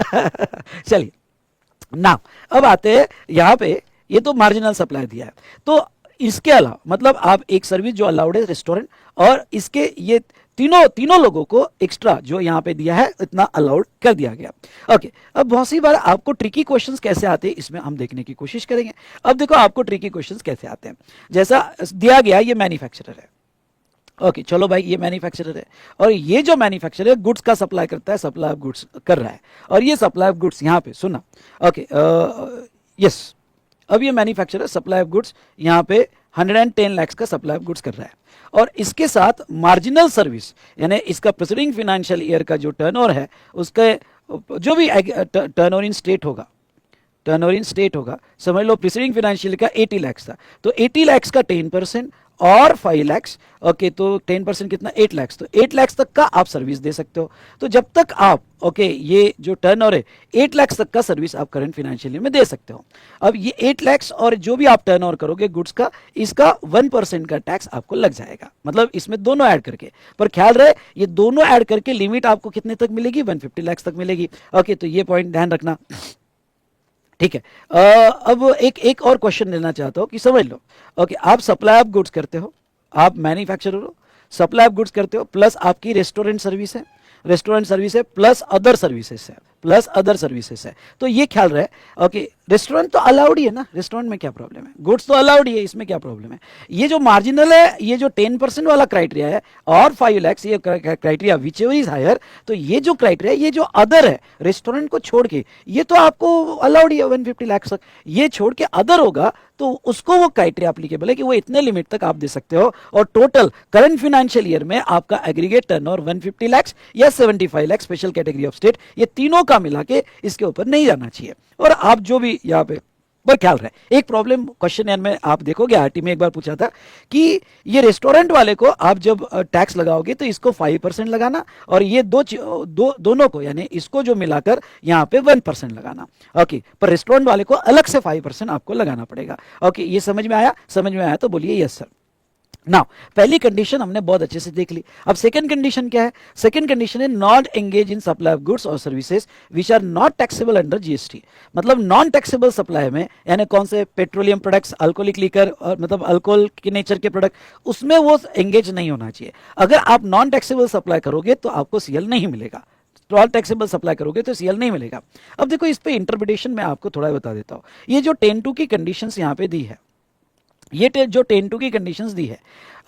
चलिए ना, अब आते हैं यहाँ पे, ये तो मार्जिनल सप्लाई दिया है, तो इसके अलावा मतलब आप एक सर्विस जो अलाउड है रेस्टोरेंट, और इसके ये तीनों लोगों को एक्स्ट्रा जो यहाँ पे दिया है इतना अलाउड कर दिया गया। ओके, अब बहुत सी बार आपको ट्रिकी क्वेश्चंस कैसे आते हैं इसमें हम देखने की कोशिश करेंगे। अब देखो आपको ट्रिकी क्वेश्चंस कैसे आते हैं, जैसा दिया गया ये मैन्युफैक्चरर है, ओके चलो भाई ये मैन्युफैक्चरर है, और ये जो मैन्युफैक्चरर गुड्स का सप्लाई करता है, सप्लाई ऑफ गुड्स कर रहा है, और ये सप्लाई ऑफ गुड्स यहाँ पे सुना, ओके यस, अब ये मैन्युफैक्चरर सप्लाई ऑफ गुड्स यहाँ पे 110 लाख का सप्लाई ऑफ गुड्स कर रहा है, और इसके साथ मार्जिनल सर्विस यानी इसका प्रीसीडिंग फाइनेंशियल ईयर का जो टर्नओवर है उसके जो भी टर्नओवर इन स्टेट होगा, टर्नओवर इन स्टेट होगा, समझ लो प्रीसीडिंग फाइनेंशियल का 80 लाख था, तो 80 लाख का 10% और 5 लाख, ओके तो 10% कितना, 8 लाख, तो 8 लाख तक का आप सर्विस दे सकते हो। तो जब तक आप ओके ये जो टर्नओवर है 8 लाख तक का सर्विस आप करंट फाइनेंशियल ईयर में दे सकते हो। अब ये 8 लाख और जो भी आप टर्नओवर करोगे गुड्स का, इसका 1% का टैक्स आपको लग जाएगा, मतलब इसमें दोनों ऐड करके, पर ख्याल रहे ये दोनों ऐड करके लिमिट आपको कितने तक मिलेगी, 150 लाख तक मिलेगी। ओके तो ये पॉइंट ध्यान रखना, ठीक है। अब एक और क्वेश्चन लेना चाहता हूं कि समझ लो, ओके आप सप्लाई ऑफ गुड्स करते हो, आप मैन्युफैक्चरर हो, सप्लाई ऑफ गुड्स करते हो, प्लस आपकी रेस्टोरेंट सर्विस है, रेस्टोरेंट सर्विस है, प्लस अदर सर्विसेज है, प्लस अदर सर्विसेज है, तो ये ख्याल रहे ओके रेस्टोरेंट तो अलाउड ही है ना, रेस्टोरेंट में क्या प्रॉब्लम है, गुड्स तो अलाउड ही है, इसमें क्या प्रॉब्लम है। ये जो मार्जिनल है, ये जो 10% वाला क्राइटेरिया है और 5 लाख ये criteria whichever is higher, तो ये जो क्राइटेरिया, ये जो अदर है रेस्टोरेंट को छोड़ के, ये तो आपको अलाउड ही है 150 लाख तक, ये छोड़ के अदर होगा तो उसको वो क्राइटेरिया एप्लीकेबल है कि वो इतने लिमिट तक आप दे सकते हो, और टोटल करंट फाइनेंशियल ईयर में आपका एग्रीगेट टर्नओवर 150 लाख या 75 lakh special category of state, ये तीनों का मिला के इसके ऊपर नहीं जाना चाहिए। और आप जो भी यहाँ पे पर ख्याल रहे, एक प्रॉब्लम क्वेश्चन में आप देखोगे आरटी में एक बार पूछा था कि ये रेस्टोरेंट वाले को आप जब टैक्स लगाओगे तो इसको 5% लगाना, और ये दोनों को यानी इसको जो मिलाकर यहाँ पे 1% लगाना, ओके पर रेस्टोरेंट वाले को अलग से 5% आपको लगाना पड़ेगा। ओके ये समझ में आया? समझ में आया तो बोलिए यस सर। नाउ पहली कंडीशन हमने बहुत अच्छे से देख ली, अब सेकंड कंडीशन क्या है? सेकंड कंडीशन है not engage in supply of goods और services which are not taxable under GST. मतलब नॉन टैक्सेबल सप्लाई में यानी कौन से पेट्रोलियम प्रोडक्ट्स, अल्कोहलिक लीकर और मतलब अल्कोहल के नेचर के प्रोडक्ट, उसमें वो एंगेज नहीं होना चाहिए। अगर आप नॉन टैक्सेबल सप्लाई करोगे तो आपको सीएल नहीं मिलेगा, नॉन टैक्सेबल सप्लाई करोगे तो सीएल नहीं मिलेगा। अब देखो इस पे इंटरप्रिटेशन मैं आपको थोड़ा बता देता हूँ। ये जो 10(2) की कंडीशंस यहाँ पे दी है, ये जो 10(2) की कंडीशंस दी है,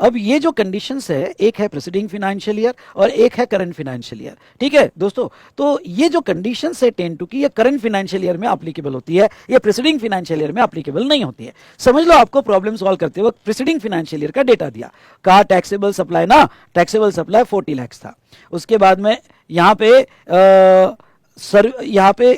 अब ये जो कंडीशंस है, एक है प्रीसीडिंग फाइनेंशियल ईयर और एक है करंट फाइनेंशियल ईयर, ठीक है दोस्तों। तो ये जो कंडीशंस है 10(2) की, ये करंट फाइनेंशियल ईयर में एप्लीकेबल होती है, ये प्रीसीडिंग फाइनेंशियल ईयर में एप्लीकेबल नहीं होती है। समझ लो आपको प्रॉब्लम सॉल्व करते वक्त प्रीसीडिंग फाइनेंशियल ईयर का डेटा दिया, कहा टैक्सेबल सप्लाई ना, टैक्सेबल सप्लाई 40 लाख था, उसके बाद में यहाँ पे सर यहाँ पे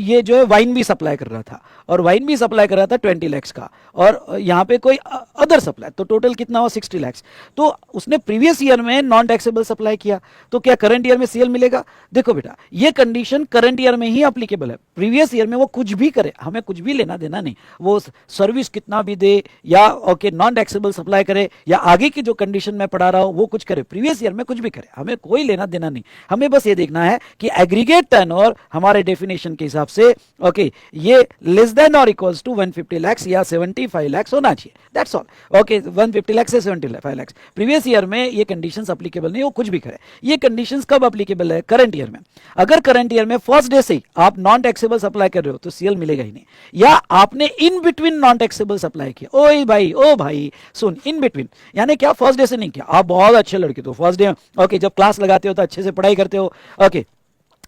ये जो है वाइन भी सप्लाई कर रहा था, और वाइन भी सप्लाई कर रहा था 20 लैक्स का, और यहाँ पे कोई अदर सप्लाई, तो टोटल कितना हुआ 60 लैक्स। तो उसने प्रीवियस ईयर में नॉन टैक्सेबल सप्लाई किया, तो क्या करंट ईयर में सीएल मिलेगा? देखो बेटा, ये कंडीशन करंट ईयर में ही अप्लीकेबल है। प्रीवियस ईयर में वो कुछ भी करे, हमें कुछ भी लेना देना नहीं, वो सर्विस कितना भी दे या ओके नॉन टैक्सेबल सप्लाई करे या आगे की जो कंडीशन मैं पढ़ा रहा हूं वो कुछ करे, प्रीवियस ईयर में कुछ भी करे, हमें कोई लेना देना नहीं। हमें बस ये देखना है कि एग्रीगेट टर्नओवर हमारे डेफिनेशन के हिसाब से ओके ये लेस देन और इक्वल्स टू 150 लाख या 75 लाख होना चाहिए, दैट्स ऑल। ओके 150 लाख से 75 लाख। प्रीवियस ईयर में ये कंडीशंस अप्लीकेबल नहीं, वो कुछ भी करे। ये कंडीशंस कब अप्लीकेबल है? करंट ईयर में। अगर करंट ईयर में फर्स्ट डे से ही आप नॉन टैक्सेबल सप्लाई कर रहे हो तो सीएल मिलेगा ही नहीं, या आपने in between non taxable supply किया। ओ भाई सुन, इन बिटवीन यानी क्या? फर्स्ट डे से नहीं किया, आप बहुत अच्छे लड़के तो फर्स्ट डे ओके जब क्लास लगाते हो तो अच्छे से पढ़ाई करते हो, ओके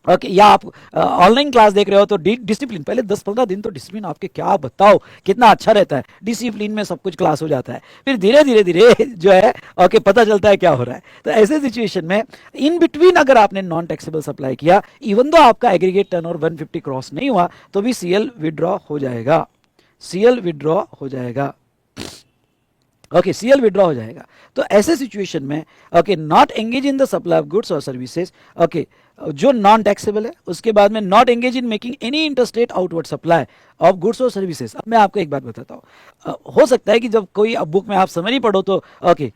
ओके, या आप ऑनलाइन क्लास देख रहे हो तो डिसिप्लिन, पहले 10-15 दिन तो डिसिप्लिन आपके क्या बताओ कितना अच्छा रहता है, डिसिप्लिन में सब कुछ क्लास हो जाता है, फिर धीरे धीरे धीरे जो है ओके पता चलता है क्या हो रहा है। तो ऐसे सिचुएशन में इन बिटवीन अगर आपने नॉन टैक्सेबल सप्लाई किया, इवन दो आपका एग्रीगेट टर्नओवर 150 क्रॉस नहीं हुआ तो भी सीएल विड्रॉ हो जाएगा, सीएल विड्रॉ हो जाएगा, ओके सीएल विड्रॉ हो जाएगा। तो ऐसे सिचुएशन में okay not engage in the supply of goods और सर्विसेज, ओके जो नॉन टैक्सेबल है, उसके बाद में not engage in making any interstate outward supply of goods और सर्विसेज। अब मैं आपको एक बात बताता हूँ, हो सकता है कि जब कोई अब बुक में आप समरी पढ़ो तो ओके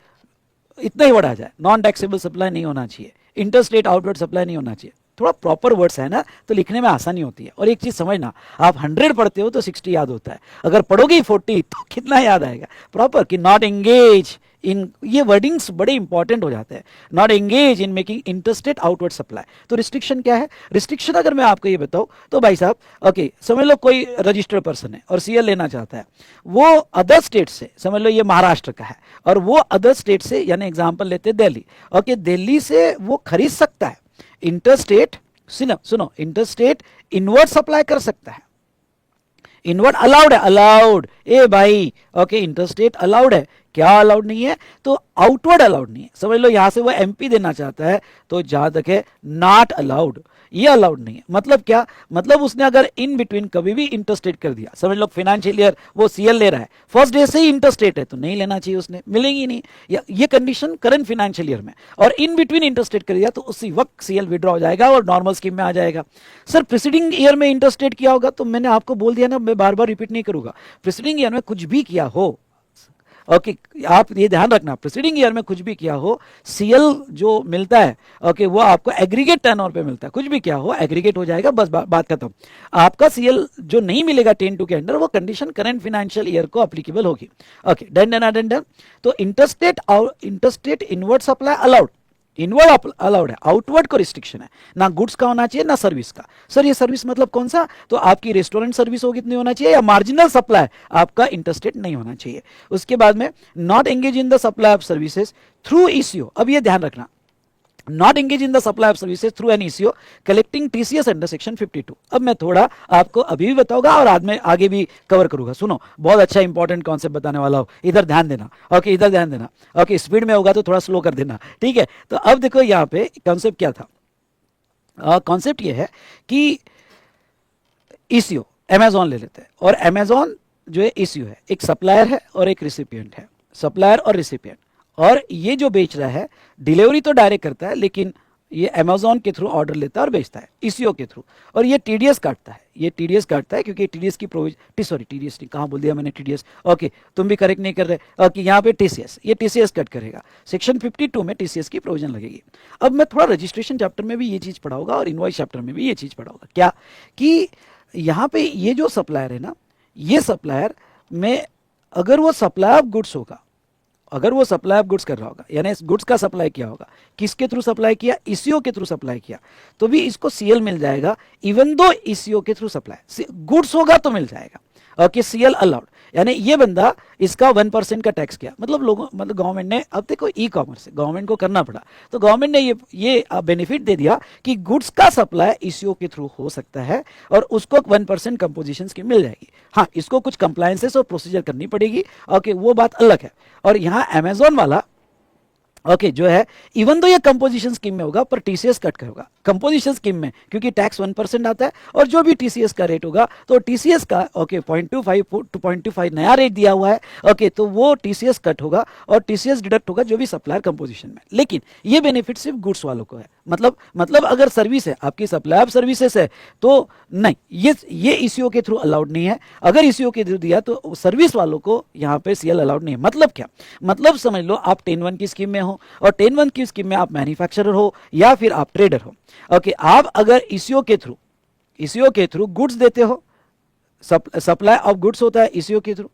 इतना ही वर्ड आ जाए, नॉन टैक्सेबल सप्लाई नहीं होना चाहिए, इंटरस्टेट आउटवर्ड सप्लाई नहीं होना चाहिए, थोड़ा प्रॉपर वर्ड्स है ना तो लिखने में आसानी होती है। और एक चीज समझना, आप 100 पढ़ते हो तो 60 याद होता है, अगर पढ़ोगे 40 तो कितना याद आएगा? प्रॉपर कि नॉट एंगेज इन, ये वर्डिंग्स बड़े इंपॉर्टेंट हो जाते हैं। Not engage in making interstate outward supply. तो रिस्ट्रिक्शन क्या है? रिस्ट्रिक्शन अगर मैं आपको ये बताऊं तो भाई साहब ओके समझ लो कोई रजिस्टर्ड पर्सन है और सीएल लेना चाहता है, वो अदर स्टेट से, समझ लो ये महाराष्ट्र का है और वो अदर स्टेट से, यानी एग्जाम्पल लेते हैं दिल्ली, ओके दिल्ली से वो खरीद सकता है इंटरस्टेट, सुनो इंटरस्टेट इनवर्ड सप्लाई कर सकता है, इनवर्ड अलाउड है, अलाउड ए भाई ओके इंटरस्टेट अलाउड है, क्या अलाउड नहीं है? तो आउटवर्ड अलाउड नहीं है। समझ लो यहां से वो एमपी देना चाहता है तो जहां तक है नॉट अलाउड, ये अलाउड नहीं है। मतलब क्या? मतलब उसने अगर इन बिटवीन कभी भी इंटरस्टेट कर दिया, समझ लो फाइनेंशियल ईयर वो सीएल ले रहा है, फर्स्ट डे से ही इंटरस्टेट है तो नहीं लेना चाहिए, उसने मिलेगी नहीं ये कंडीशन करंट फाइनेंशियल ईयर में, और इन बिटवीन इंटरस्टेट कर दिया तो उसी वक्त सीएल विड्रॉ हो जाएगा और नॉर्मल स्कीम में आ जाएगा। सर प्रीसीडिंग ईयर में इंटरस्टेट किया होगा, तो मैंने आपको बोल दिया ना, मैं बार बार रिपीट नहीं करूंगा, प्रीसीडिंग ईयर में कुछ भी किया हो ओके आप ये ध्यान रखना, प्रीसीडिंग ईयर में कुछ भी किया हो, सीएल जो मिलता है ओके वो आपको एग्रीगेट टर्नओवर पे मिलता है, कुछ भी किया हो एग्रीगेट हो जाएगा, बस बात खत्म। आपका सीएल जो नहीं मिलेगा 10(2) के अंडर, वो कंडीशन करंट फाइनेंशियल ईयर को एप्लीकेबल होगी। Okay done. तो interstate inward supply allowed, inward allowed है, आउटवर्ड को रिस्ट्रिक्शन है, ना गुड्स का होना चाहिए ना सर्विस का। सर ये सर्विस मतलब कौन सा? तो आपकी रेस्टोरेंट सर्विस होगी इतनी होना चाहिए, या मार्जिनल सप्लाई आपका इंटरस्टेट नहीं होना चाहिए। उसके बाद में not engage in the supply of services through eco. अब ये ध्यान रखना, not engage in the supply of services through an eco collecting TCS under section 52। अब मैं थोड़ा आपको अभी भी बताऊंगा और आज में आगे भी कवर करूंगा। सुनो बहुत अच्छा इंपॉर्टेंट कॉन्सेप्ट बताने वाला हूं, इधर ध्यान देना, ओके इधर ध्यान देना, ओके स्पीड में होगा तो थोड़ा स्लो कर देना, ठीक है? तो अब देखो यहाँ पे कॉन्सेप्ट क्या था, कॉन्सेप्ट ये है कि ईसीओ अमेजॉन ले लेते हैं, और अमेजॉन जो है ईसीओ है, एक सप्लायर है और एक रिसिपिएंट है, सप्लायर और रिसिपिएंट, और ये जो बेच रहा है डिलीवरी तो डायरेक्ट करता है, लेकिन ये अमेजॉन के थ्रू ऑर्डर लेता है और बेचता है ईसीओ के थ्रू, और ये टीडीएस काटता है, ये टीडीएस काटता है क्योंकि टीडीएस की प्रोविजन, सॉरी टीडीएस नहीं, कहाँ बोल दिया मैंने टीडीएस, ओके तुम भी करेक्ट नहीं कर रहे, ओके यहाँ पे टीसीएस, ये टीसीएस कट करेगा, सेक्शन 52 में टीसीएस की प्रोविजन लगेगी। अब मैं थोड़ा रजिस्ट्रेशन चैप्टर में भी ये चीज़ पढ़ाऊंगा और इनवॉइस चैप्टर में भी ये चीज़ पढ़ाऊंगा, क्या कि यहाँ पे ये जो सप्लायर है ना, ये सप्लायर में अगर वो सप्लाई ऑफ गुड्स होगा, अगर वो सप्लाई ऑफ गुड्स कर रहा होगा, यानी गुड्स का सप्लाई किया होगा, किसके थ्रू सप्लाई किया? ईसीओ के थ्रू सप्लाई किया, तो भी इसको सीएल मिल जाएगा, इवन दो ईसीओ के थ्रू सप्लाई गुड्स होगा तो मिल जाएगा, ओके सीएल अलाउड। यानी ये बंदा इसका 1% का टैक्स किया, मतलब लोगों, मतलब गवर्नमेंट ने, अब देखो ई कॉमर्स गवर्नमेंट को करना पड़ा, तो गवर्नमेंट ने ये बेनिफिट दे दिया कि गुड्स का सप्लाई ईसीओ के थ्रू हो सकता है और उसको 1% कंपोजिशन की मिल जाएगी। हाँ इसको कुछ कंप्लायंसेस और प्रोसीजर करनी पड़ेगी, ओके वो बात अलग है। और यहाँ अमेजोन वाला ओके जो है इवन तो ये कंपोजिशन स्कीम में होगा पर टीसीएस कट होगा कंपोजिशन स्कीम में, क्योंकि टैक्स 1% आता है और जो भी टीसीएस का रेट होगा तो टीसीएस का ओके 0.25 टू 0.25 नया रेट दिया हुआ है। ओके तो वो टीसीएस कट होगा और टीसीएस डिडक्ट होगा जो भी सप्लायर कंपोजिशन में। लेकिन ये बेनिफिट सिर्फ गुड्स वालों को है, मतलब अगर सर्विस है आपकी सप्लाई ऑफ सर्विसेज है तो नहीं, ये ईसीओ के थ्रू अलाउड नहीं है। अगर ईसीओ के थ्रू दिया तो सर्विस वालों को यहाँ पे सीएल अलाउड नहीं है। मतलब क्या, मतलब समझ लो आप 10(1) की स्कीम में हो और 10(1) की स्कीम में आप मैन्युफैक्चरर हो या फिर आप ट्रेडर हो। ओके आप अगर ईसीओ के थ्रू गुड्स देते हो, सप्लाई ऑफ गुड्स होता है ईसीओ के through.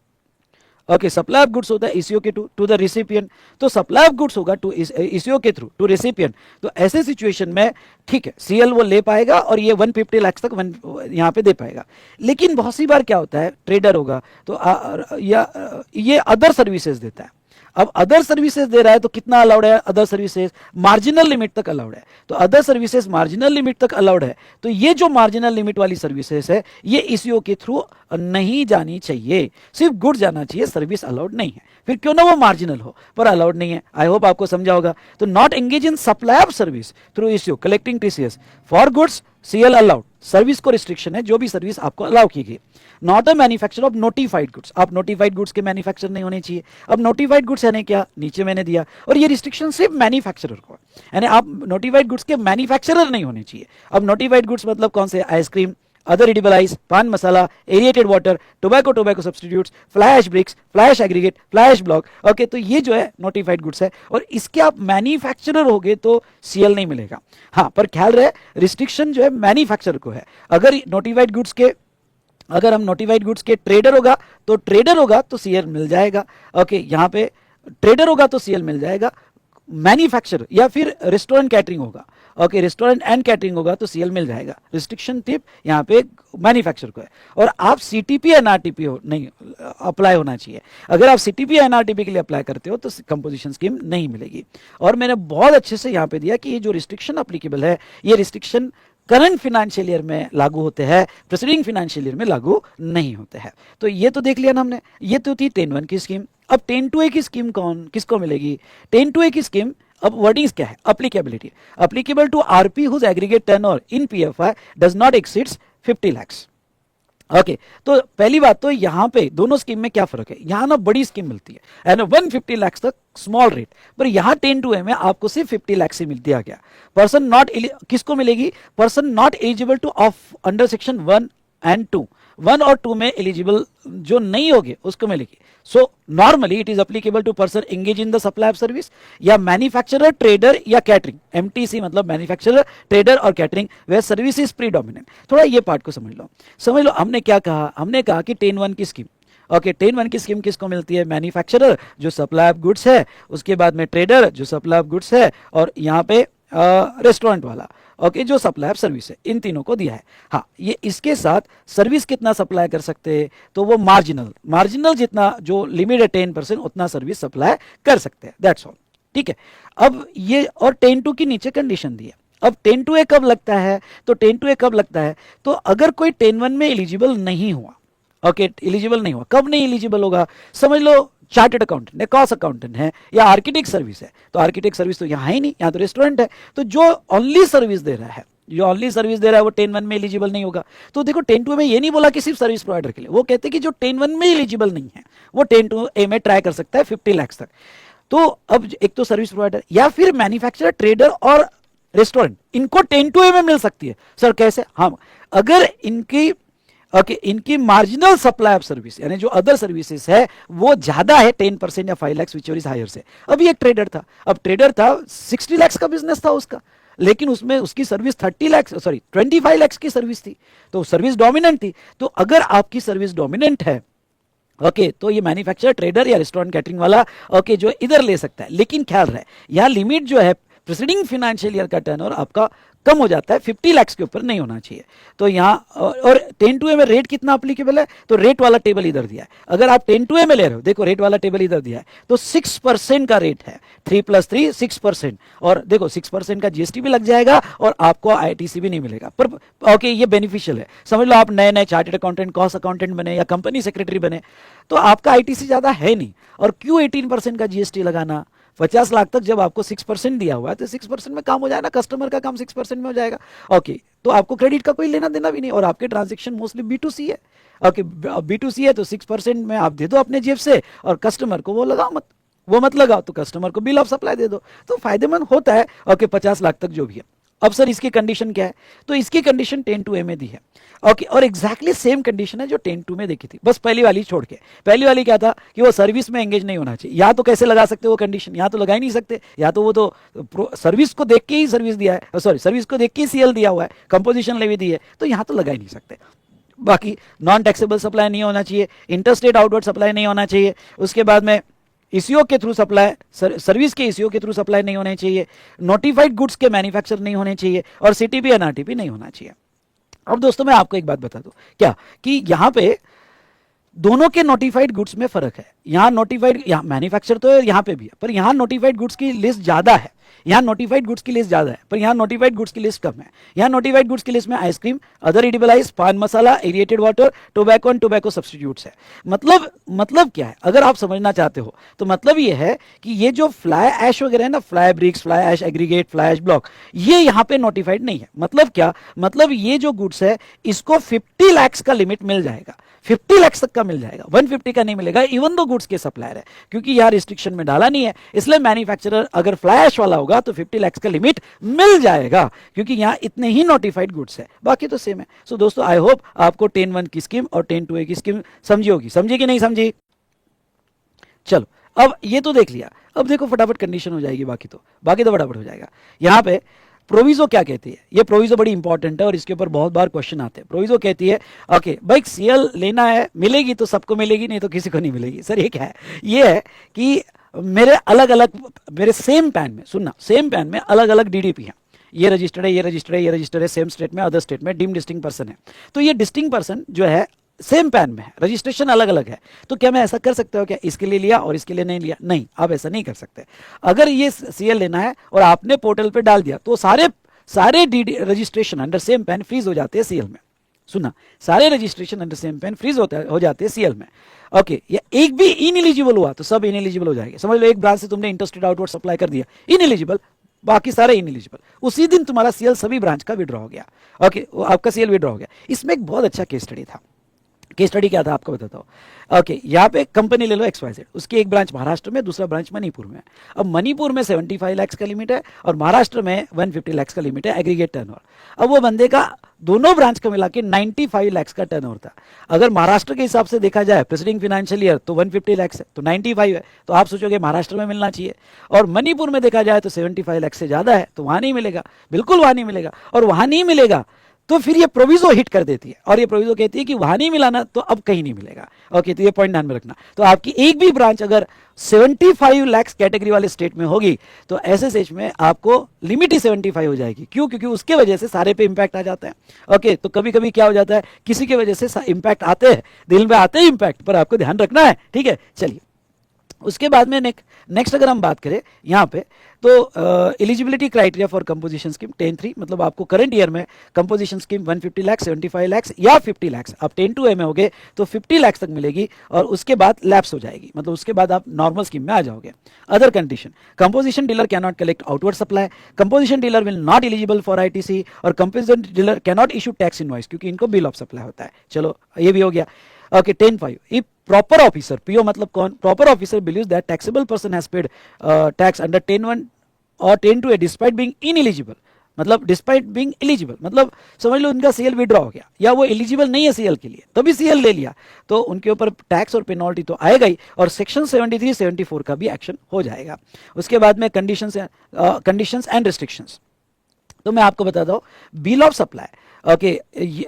Okay supply of goods होता है ईसीओ के टू द रिसिपिएंट, तो सप्लाई ऑफ गुड्स होगा टू ईसीओ के थ्रू टू रिसिपिएंट। तो ऐसे सिचुएशन में ठीक है सीएल वो ले पाएगा और ये 150 लाख तक यहाँ पे दे पाएगा। लेकिन बहुत सी बार क्या होता है ट्रेडर होगा तो ये अदर सर्विसेज देता है। अब अदर सर्विसेज दे रहा है तो कितना अलाउड है, अदर सर्विसेज मार्जिनल लिमिट तक अलाउड है। तो अदर सर्विसेज मार्जिनल लिमिट तक अलाउड है, तो ये जो मार्जिनल लिमिट वाली सर्विसेज है ये ईसीओ के थ्रू नहीं जानी चाहिए, सिर्फ गुड जाना चाहिए, सर्विस अलाउड नहीं है। फिर क्यों ना वो मार्जिनल हो पर अलाउड नहीं है। आई होप आपको समझा होगा। तो not engage in supply of service through ECO collecting TCS for goods CL allowed, service को रिस्ट्रिक्शन है जो भी सर्विस आपको अलाउ की गई। Not a manufacture of notified goods, आप नोटिफाइड गुड्स के मैन्युफैक्चर नहीं होने चाहिए। अब नोटिफाइड गुड्स यानी क्या, नीचे मैंने दिया, और ये रिस्ट्रिक्शन सिर्फ मैन्युफैक्चरर को, यानी आप नोटिफाइड गुड्स के मैन्युफैक्चरर नहीं होने चाहिए। अब नोटिफाइड गुड्स मतलब कौन से, ice cream, other edible ice, pan masala, aerated water, tobacco substitutes, fly ash bricks, fly ash aggregate, fly ash block. Okay तो ये जो है नोटिफाइड गुड्स है और इसके आप मैन्युफैक्चरर होगे तो सीएल नहीं मिलेगा। हाँ पर ख्याल रहे रिस्ट्रिक्शन जो है मैन्युफैक्चरर को है। अगर नोटिफाइड गुड्स के, अगर हम नोटिफाइड गुड्स के ट्रेडर होगा तो सीएल मिल जाएगा। ओके यहाँ पे ट्रेडर होगा तो सीएल मिल जाएगा। मैन्युफैक्चरर या फिर रेस्टोरेंट कैटरिंग होगा, ओके रेस्टोरेंट एंड कैटरिंग होगा तो सीएल मिल जाएगा। रिस्ट्रिक्शन टिप यहाँ पे मैन्युफैक्चरर को है। और आप सीटीपी एनआरटीपी हो नहीं अप्लाई होना चाहिए। अगर आप सीटीपी एनआरटीपी के लिए अप्लाई करते हो तो कंपोजिशन स्कीम नहीं मिलेगी। और मैंने बहुत अच्छे से यहाँ पे दिया कि ये जो रिस्ट्रिक्शन अप्लीकेबल है ये रिस्ट्रिक्शन करंट फाइनेंशियल ईयर में लागू होते हैं, प्रेसिडिंग फाइनेंशियल ईयर में लागू नहीं होते हैं। तो ये तो देख लिया ना हमने, ये तो थी 10(1) की स्कीम। अब 10(2) की स्कीम किसको मिलेगी, 10(2) की स्कीम अब वर्डिंग्स क्या है, applicability, applicable to RP whose aggregate turnover in PFI does not exceeds 50 lakhs। Okay तो पहली बात तो यहाँ पे दोनों स्कीम में क्या फर्क है, यहाँ ना बड़ी स्कीम मिलती है एंड 150 lakhs तक स्मॉल रेट, पर यहाँ 10(2) में आपको सिर्फ 50 lakhs से मिल दिया गया। पर्सन नॉट, किसको मिलेगी, person not eligible two of under section 1 and 2, 1 और 2 में एलिजिबल जो नहीं होगे उसको मिलेगी। So normally it is applicable to person engage in the supply of service या मैन्युफैक्चरर, ट्रेडर या कैटरिंग। एमटीसी मतलब मैन्युफैक्चरर, ट्रेडर और catering, way service is predominant. थोड़ा ये पार्ट को समझ लो। हमने क्या कहा, हमने कहा कि 10(1) की स्कीम, ओके 10(1) की स्कीम किसको मिलती है, मैन्युफैक्चरर जो सप्लाई ऑफ गुड्स है, उसके बाद में ट्रेडर जो सप्लाई ऑफ गुड्स है, और यहाँ पे रेस्टोरेंट वाला ओके जो सप्लाई ऑफ सर्विस है, इन तीनों को दिया है। हाँ ये इसके साथ सर्विस कितना सप्लाई कर सकते हैं, तो वो मार्जिनल जितना जो लिमिट है 10% उतना सर्विस सप्लाई कर सकते हैं, दैट्स ऑल। ठीक है अब ये और 10(2) की नीचे कंडीशन दी है। अब 10(2) कब लगता है, तो 10(2) कब लगता है, तो अगर कोई 10(1) में एलिजिबल नहीं हुआ, ओके एलिजिबल नहीं हुआ, कब नहीं एलिजिबल होगा, समझ लो चार्टर्ड अकाउंटेंट है, कॉस्ट अकाउंटेंट है या आर्किटेक्ट सर्विस है, तो आर्किटेक्ट सर्विस तो यहाँ ही नहीं, यहाँ तो रेस्टोरेंट है। तो जो ओनली सर्विस दे रहा है वो 10(1) में एलिजिबल नहीं होगा। तो देखो 10(2) में ये नहीं बोला कि सिर्फ सर्विस प्रोवाइडर के लिए, वो कहते हैं कि जो 10(1) में एलिजिबल नहीं है वो 10(2) में ट्राई कर सकता है 50 lakhs तक। तो अब एक तो सर्विस प्रोवाइडर या फिर मैन्युफैक्चरर, ट्रेडर और रेस्टोरेंट, इनको 10(2) में मिल सकती है। सर कैसे, हाँ अगर इनकी मार्जिनल सप्लाई ऑफ सर्विस यानी जो अदर सर्विसेज है वो ज्यादा है 10% या 5 lakhs विचेवर इज हायर से। अभी एक ट्रेडर था, अब ट्रेडर था 60 lakhs का बिजनेस था उसका, लेकिन उसमें उसकी सर्विस 25 lakhs की सर्विस थी, तो सर्विस डोमिनेंट थी। तो अगर आपकी सर्विस डोमिनेंट है ओके तो ये मैन्युफैक्चरर, ट्रेडर या रेस्टोरेंट कैटरिंग वाला ओके जो इधर ले सकता है। लेकिन ख्याल रहे यहाँ लिमिट जो है प्रेसिडिंग फाइनेंशियल ईयर का टर्नओवर आपका कम हो जाता है, 50 lakhs के ऊपर नहीं होना चाहिए। तो यहाँ और 10(2) में रेट कितना अप्लीकेबल है, तो रेट वाला टेबल इधर दिया है। अगर आप 10(2) में ले रहे हो, देखो रेट वाला टेबल इधर दिया है, तो 6% का रेट है, 3 + 3 6%। और देखो 6% का जीएसटी भी लग जाएगा और आपको आईटीसी भी नहीं मिलेगा, पर ओके ये बेनिफिशियल है। समझ लो आप नए चार्टर्ड अकाउंटेंट, कॉस्ट अकाउंटेंट बने या कंपनी सेक्रेटरी बने, तो आपका आईटीसी ज्यादा है नहीं, और क्यों 18% का जीएसटी लगाना, 50 लाख तक जब आपको 6% दिया हुआ है तो 6% में काम हो जाएगा, कस्टमर का काम 6% में हो जाएगा। ओके, तो आपको क्रेडिट का कोई लेना देना भी नहीं, और आपके ट्रांजेक्शन मोस्टली B2C है। ओके, B2C है तो 6% में आप दे दो अपने जेब से, और कस्टमर को वो लगाओ मत, वो मत लगाओ, तो कस्टमर को बिल ऑफ सप्लाई दे दो, तो फायदेमंद होता है। ओके, 50 लाख तक जो भी है। अब सर इसकी कंडीशन क्या है, तो इसकी कंडीशन 10(2) में दी है। ओके, और एग्जैक्टली सेम कंडीशन है जो 10(2) में देखी थी, बस पहली वाली छोड़ के। पहली वाली क्या था कि वो सर्विस में एंगेज नहीं होना चाहिए। या तो कैसे लगा सकते वो कंडीशन, या तो लगा ही नहीं सकते, या तो वो तो सर्विस को देख के ही सर्विस दिया है, सॉरी सर्विस को देख के ही सीएल दिया हुआ है, कंपोजिशन लेवी दी है, तो यहाँ तो लगा ही नहीं सकते। बाकी नॉन टैक्सेबल सप्लाई नहीं होना चाहिए, इंटरस्टेट आउटवर्ड सप्लाई नहीं होना चाहिए, उसके बाद में ईसीओ के थ्रू सप्लाई, सर्विस के ईसीओ के थ्रू सप्लाई नहीं होने चाहिए, नोटिफाइड गुड्स के मैन्युफैक्चर नहीं होने चाहिए, और सीटीपी एनआरटीपी नहीं होना चाहिए। अब दोस्तों मैं आपको एक बात बता दूं क्या, कि यहां पे दोनों के नोटिफाइड गुड्स में फर्क है। यहाँ नोटिफाइड, यहाँ मैन्युफैक्चर तो यहाँ पे भी है, पर यहाँ नोटिफाइड गुड्स की लिस्ट ज्यादा है, यहाँ नोटिफाइड गुड्स की लिस्ट ज्यादा है, पर यहाँ नोटिफाइड गुड्स की लिस्ट कम है। यहाँ नोटिफाइड गुड्स की लिस्ट में ice cream, other edible ice, pan masala, aerated water, tobacco and tobacco substitutes है। मतलब क्या है, अगर आप समझना चाहते हो तो मतलब ये है कि ये जो फ्लाई ऐश वगैरह है ना, fly bricks, fly ash aggregate, fly ash block, ये यहाँ पे नोटिफाइड नहीं है। मतलब क्या, मतलब ये जो गुड्स है इसको 50 लाख का लिमिट मिल जाएगा, 50 लाख तक का मिल जाएगा, 150 का नहीं मिलेगा, इवन दो गुड्स के सप्लायर है, क्योंकि यार रिस्ट्रिक्शन में डाला नहीं है। इसलिए मैन्युफैक्चरर अगर फ्लाई ऐश वाला होगा तो 50 लाख का लिमिट मिल जाएगा, क्योंकि यहां इतने ही नोटिफाइड गुड्स है, बाकी तो सेम है। सो दोस्तों आई होप आपको 10(1) की स्कीम और 10(2) की स्कीम समझी होगी, समझी कि नहीं समझी। चलो अब ये तो देख लिया, अब देखो फटाफट कंडीशन हो जाएगी, बाकी तो फटाफट हो जाएगा। यहां पे प्रोविजो क्या कहती है, ये प्रोविजो बड़ी इंपॉर्टेंट है और इसके ऊपर बहुत बार क्वेश्चन आते हैं। प्रोविजो कहती है ओके भाई सीएल लेना है, मिलेगी तो सबको मिलेगी, नहीं तो किसी को नहीं मिलेगी। सर ये क्या है, ये है कि मेरे अलग अलग, मेरे सेम पैन में, सुनना, सेम पैन में अलग अलग डीडीपी हैं, ये रजिस्टर्ड है, ये रजिस्टर्ड है, ये रजिस्टर्ड है, सेम स्टेट में, अदर स्टेट में, डीम डिस्टिंक्ट पर्सन है। तो ये डिस्टिंक्ट पर्सन जो है सेम पैन में है, रजिस्ट्रेशन अलग अलग है, तो क्या मैं ऐसा कर सकता हूँ क्या, इसके लिए लिया और इसके लिए नहीं लिया? नहीं, आप ऐसा नहीं कर सकते। अगर ये सीएल लेना है और आपने पोर्टल पे डाल दिया तो सारे registration under same PAN freeze हो जाते हैं सीएल में। सुना, सारे registration under same PAN freeze हो जाते हैं सीएल में। ओके, या एक भी इनएलिजिबल हुआ तो सब इनएलिजिबल हो जाएंगे। समझ लो एक ब्रांच से तुमने इंटरस्टेट आउटवर्ड सप्लाई कर दिया, इनएलिजिबल, बाकी सारे इनएलिजिबल, उसी दिन तुम्हारा सीएल सभी ब्रांच का विड्रॉ हो गया। ओके, आपका सीएल विड्रॉ हो गया। इसमें एक बहुत अच्छा केस स्टडी था। केस स्टडी क्या था आपको बताता हूँ। ओके, यहाँ पे कंपनी ले लो XYZ, उसकी एक ब्रांच महाराष्ट्र में, दूसरा ब्रांच मणिपुर में। अब मणिपुर में 75 लाख का लिमिट है और महाराष्ट्र में 150 लाख का लिमिट है एग्रीगेट टर्नओवर। अब वो बंदे का दोनों ब्रांच का मिला के 95 लाख का टर्नओवर था। अगर महाराष्ट्र के हिसाब से देखा जाए प्रेसिडिंग फाइनेंशियल ईयर तो 150 लाख है, तो 95 है, तो आप सोचोगे महाराष्ट्र में मिलना चाहिए। और मणिपुर में देखा जाए तो 75 लाख से ज्यादा है, तो वहां नहीं मिलेगा, बिल्कुल वहां नहीं मिलेगा। और वहां नहीं मिलेगा तो फिर ये प्रोविजो हिट कर देती है, और ये प्रोविजो कहती है कि वहां नहीं मिला ना तो अब कहीं नहीं मिलेगा। ओके, तो ये पॉइंट ध्यान में रखना। तो आपकी एक भी ब्रांच अगर 75 लाख कैटेगरी वाले स्टेट में होगी तो ऐसे स्टेज में आपको लिमिट ही 75 हो जाएगी। क्यों? क्योंकि उसके वजह से सारे पे इंपैक्ट आ जाता है। ओके, तो कभी कभी क्या हो जाता है, किसी की वजह से इंपैक्ट आते हैं, दिल में आते हैं इंपैक्ट, पर आपको ध्यान रखना है, ठीक है। चलिए, उसके बाद में नेक्स्ट अगर हम बात करें यहाँ पे, तो eligibility criteria for composition scheme 10(3), मतलब आपको करंट ईयर में कंपोजिशन स्कीम 150 लाख, 75 लाख या 50 लाख, आप 10(2) में होगे तो 50 लाख तक मिलेगी, और उसके बाद लैप्स हो जाएगी, मतलब उसके बाद आप नॉर्मल स्कीम में आ जाओगे। Other condition, composition dealer can not collect outward supply, composition dealer will not eligible for ITC, और composition dealer can not issue tax invoice, क्योंकि इनको बिल ऑफ सप्लाई होता है। चलो ये भी हो गया। Okay, 10(5), if proper officer, PO मतलब कौन, proper officer believes that taxable person has paid tax under 10(1) और 10(2) डिस्पाइट बीइंग इनएलिजिबल, मतलब डिस्पाइट बीइंग एलिजिबल, मतलब समझ लो उनका सीएल विड्रॉ हो गया या वो एलिजिबल नहीं है सीएल के लिए, तभी सीएल ले लिया, तो उनके ऊपर टैक्स और पेनल्टी तो आएगा ही, और सेक्शन 73, 74 का भी एक्शन हो जाएगा। उसके बाद में कंडीशंस एंड रिस्ट्रिक्शंस, तो मैं आपको बताता हूँ बिल ऑफ सप्लाई। ओके,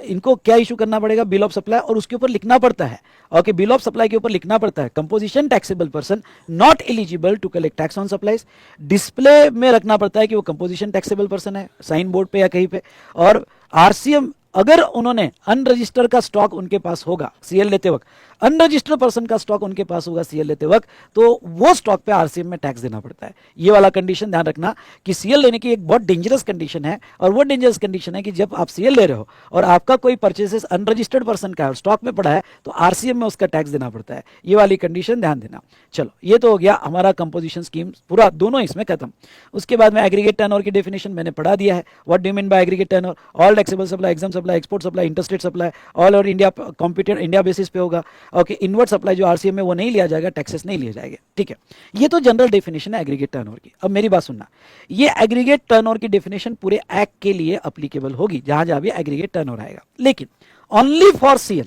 इनको क्या इशू करना पड़ेगा, बिल ऑफ सप्लाई, और उसके ऊपर लिखना पड़ता है। ओके, बिल ऑफ सप्लाई के ऊपर लिखना पड़ता है composition taxable person not eligible to collect tax on supplies, display में रखना पड़ता है कि वो कंपोजिशन टैक्सेबल पर्सन है, साइन बोर्ड पे या कहीं पे, और आरसीएम अगर उन्होंने अनरजिस्टर्ड का स्टॉक उनके पास होगा सीएल लेते वक्त, अनरजिस्टर्ड पर्सन का स्टॉक उनके पास होगा सीएल लेते वक्त, तो वो स्टॉक पे आरसीएम में टैक्स देना पड़ता है। ये वाला कंडीशन ध्यान रखना कि सीएल लेने की एक बहुत डेंजरस कंडीशन है, और वो डेंजरस कंडीशन है कि जब आप सीएल ले रहे हो और आपका कोई परचेसेस अनरजिस्टर्ड पर्सन का है और स्टॉक में पड़ा है, तो आरसीएम में उसका टैक्स देना पड़ता है। ये वाली कंडीशन ध्यान देना। चलो, ये तो हो गया हमारा कंपोजिशन स्कीम पूरा, दोनों इसमें खत्म। उसके बाद में एग्रीगेट टर्नओवर की डेफिनेशन मैंने पढ़ा दिया है। What do you mean by aggregate turnover? All taxable supply, exempt supply, export supply, interstate supply, all over India, computed India basis पे होगा। ओके, इनवर्ट सप्लाई जो आरसीएम में वो नहीं लिया जाएगा, टैक्सेस नहीं लिए जाएंगे। ठीक है, ये तो जनरल डेफिनेशन है एग्रीगेट टर्नओवर की। अब मेरी बात सुनना, ये एग्रीगेट टर्नओवर की डेफिनेशन पूरे एक्ट के लिए अप्लीकेबल होगी जहां जहां भी एग्रीगेट टर्नओवर आएगा, लेकिन only for CL,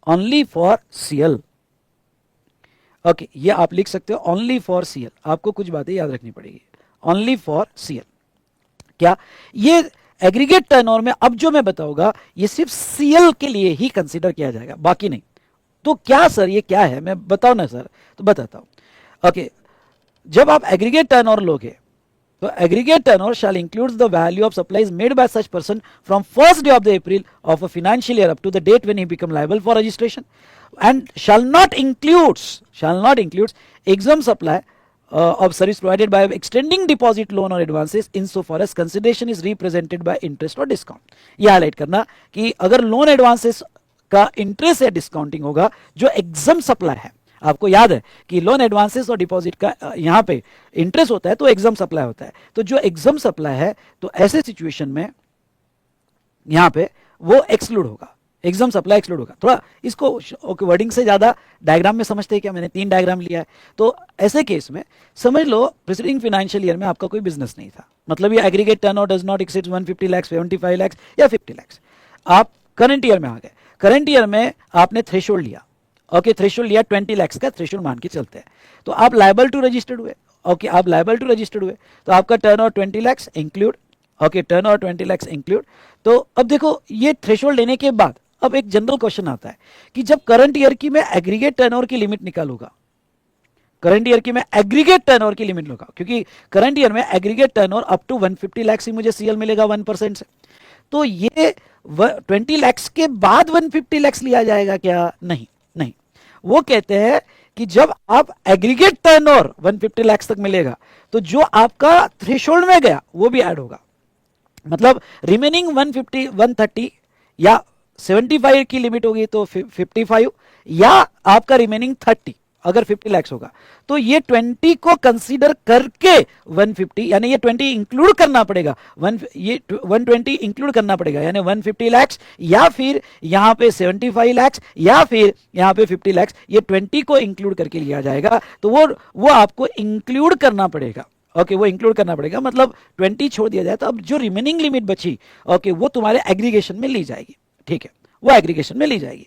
only for CL. Okay, ये आप लिख सकते हो ओनली फॉर सीएल। आपको कुछ बातें याद रखनी पड़ेगी, ओनली फॉर सीएल। क्या ये एग्रीगेट टर्नओवर में अब जो मैं बताऊंगा ये सिर्फ सीएल के लिए ही कंसीडर किया जाएगा, बाकी नहीं। तो क्या सर ये क्या है, मैं बताओ ना सर, तो बताता हूं। ओके, जब आप एग्रीगेट टर्नओवर लोगे तो aggregate turnover shall includes the value of supplies made by such person from first day of the April of a financial year up to the date when he become liable for registration, and shall not includes exempt supply of service provided by extending deposit, loan or advances insofar as consideration is represented by interest or discount। ये हाईलाइट करना कि अगर लोन एडवांसेस का इंटरेस्ट या डिस्काउंटिंग होगा जो exempt सप्लाई है, आपको याद है कि लोन एडवांसेस और डिपॉजिट का यहां पे इंटरेस्ट होता है तो एग्जाम सप्लाई होता है, तो जो एग्जाम सप्लाई है तो ऐसे सिचुएशन में यहां पे वो एक्सक्लूड होगा, एग्जाम सप्लाई एक्सक्लूड होगा। थोड़ा इसको ओके वर्डिंग से ज्यादा डायग्राम में समझते हैं क्या, मैंने 3 डायग्राम लिया है। तो ऐसे केस में समझ लो प्रीसीडिंग फाइनेंशियल ईयर में आपका कोई बिजनेस नहीं था, मतलब ये aggregate turnover does not exceed 150 lakh, 75 lakh या 50 लाख। आप करंट ईयर में आ गए, करंट ईयर में आपने थ्रेशोल्ड लिया। ओके, थ्रेशोल्ड लिया 20 लाख का, थ्रेशोल्ड मान के चलते हैं, तो आप लायबल टू रजिस्टर्ड हुए। ओके, आप लायबल टू रजिस्टर्ड हुए तो आपका turnover 20 lakh include. Okay, turnover 20 lakh include. तो अब देखो ये थ्रेशोल्ड लेने के बाद अब एक जनरल क्वेश्चन आता है कि जब करंट ईयर की मैं एग्रीगेट टर्नओवर की लिमिट निकालूंगा, करंट ईयर की मैं एग्रीगेट टर्नओवर की लिमिट लूंगा, क्योंकि करंट ईयर में aggregate turnover up to 150 lakh ही मुझे सीएल मिलेगा 1% से, तो ये 20 लाख के बाद 150 लाख लिया जाएगा क्या? नहीं नहीं, वो कहते हैं कि जब आप एग्रीगेट टर्नओवर 150 लाख तक मिलेगा तो जो आपका थ्रेशोल्ड में गया वो भी ऐड होगा, मतलब रिमेनिंग 150, 130 या 75 की लिमिट होगी तो 55, या आपका रिमेनिंग 30 अगर 50 लाख होगा तो ये 20 को कंसीडर करके 150, यानी ये 20 इंक्लूड करना पड़ेगा, ये 120 इंक्लूड करना पड़ेगा, यानी 150 लाख या फिर यहां पे 75 लाख या फिर यहां पे 50 लाख, ये 20 को इंक्लूड करके लिया जाएगा। तो वो आपको इंक्लूड करना पड़ेगा। ओके, वो इंक्लूड करना पड़ेगा, मतलब 20 छोड़ दिया जाए तो अब जो रिमेनिंग लिमिट बची ओके वो तुम्हारे एग्रीगेशन में ली जाएगी। ठीक है, वो एग्रीगेशन में ली जाएगी।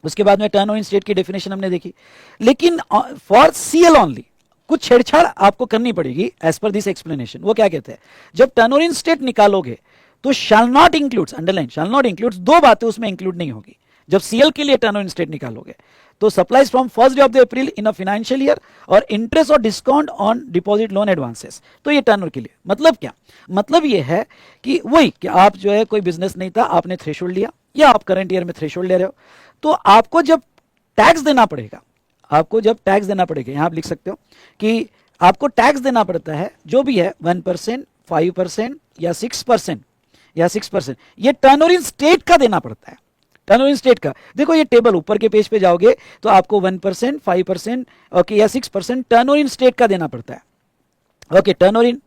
उसके बाद में टर्नओवर इन स्टेट की डेफिनेशन हमने देखी, लेकिन फॉर सीएल ओनली कुछ छेड़छाड़ आपको करनी पड़ेगी एज पर दिस एक्सप्लेनेशन। वो क्या कहते हैं, जब टर्नओवर इन स्टेट निकालोगे तो shall not includes, underline shall not includes, 2 बातें उसमें इंक्लूड नहीं होगी। जब सीएल के लिए टर्नओवर इन स्टेट निकालोगे तो supplies from first day of the April in a financial year और इंटरेस्ट और discount on deposit, loan, advances, तो ये टर्नओवर के लिए। मतलब क्या, मतलब ये है कि वही कि आप जो है कोई बिजनेस नहीं था, आपने थ्रेशोल्ड लिया या आप करंट ईयर में थ्रेशोल्ड ले रहे हो, तो आपको जब टैक्स देना पड़ेगा, आपको जब टैक्स देना पड़ेगा, यहां आप लिख सकते हो कि आपको टैक्स देना पड़ता है जो भी है 1%, 5% या 6% या 6%, ये टर्नओवर इन स्टेट का देना पड़ता है, टर्नओवर इन स्टेट का। देखो ये टेबल ऊपर के पेज पे जाओगे तो आपको 1%, 5% ओके या 6% टर्नओवर इन स्टेट का देना पड़ता है। ओके, टर्नओवर इन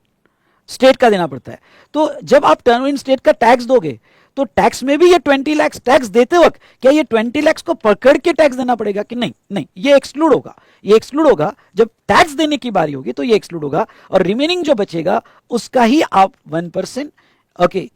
स्टेट का देना पड़ता है। तो जब आप टर्नओवर इन स्टेट का टैक्स दोगे तो टैक्स में भी ये 20 लाख टैक्स देते वक्त क्या ये 20 लाख को पकड़ के टैक्स देना पड़ेगा कि नहीं? नहीं, ये एक्सक्लूड होगा, ये एक्सक्लूड होगा। जब टैक्स देने की बारी होगी तो ये एक्सक्लूड होगा और रिमेनिंग जो बचेगा उसका ही आप 1% ओके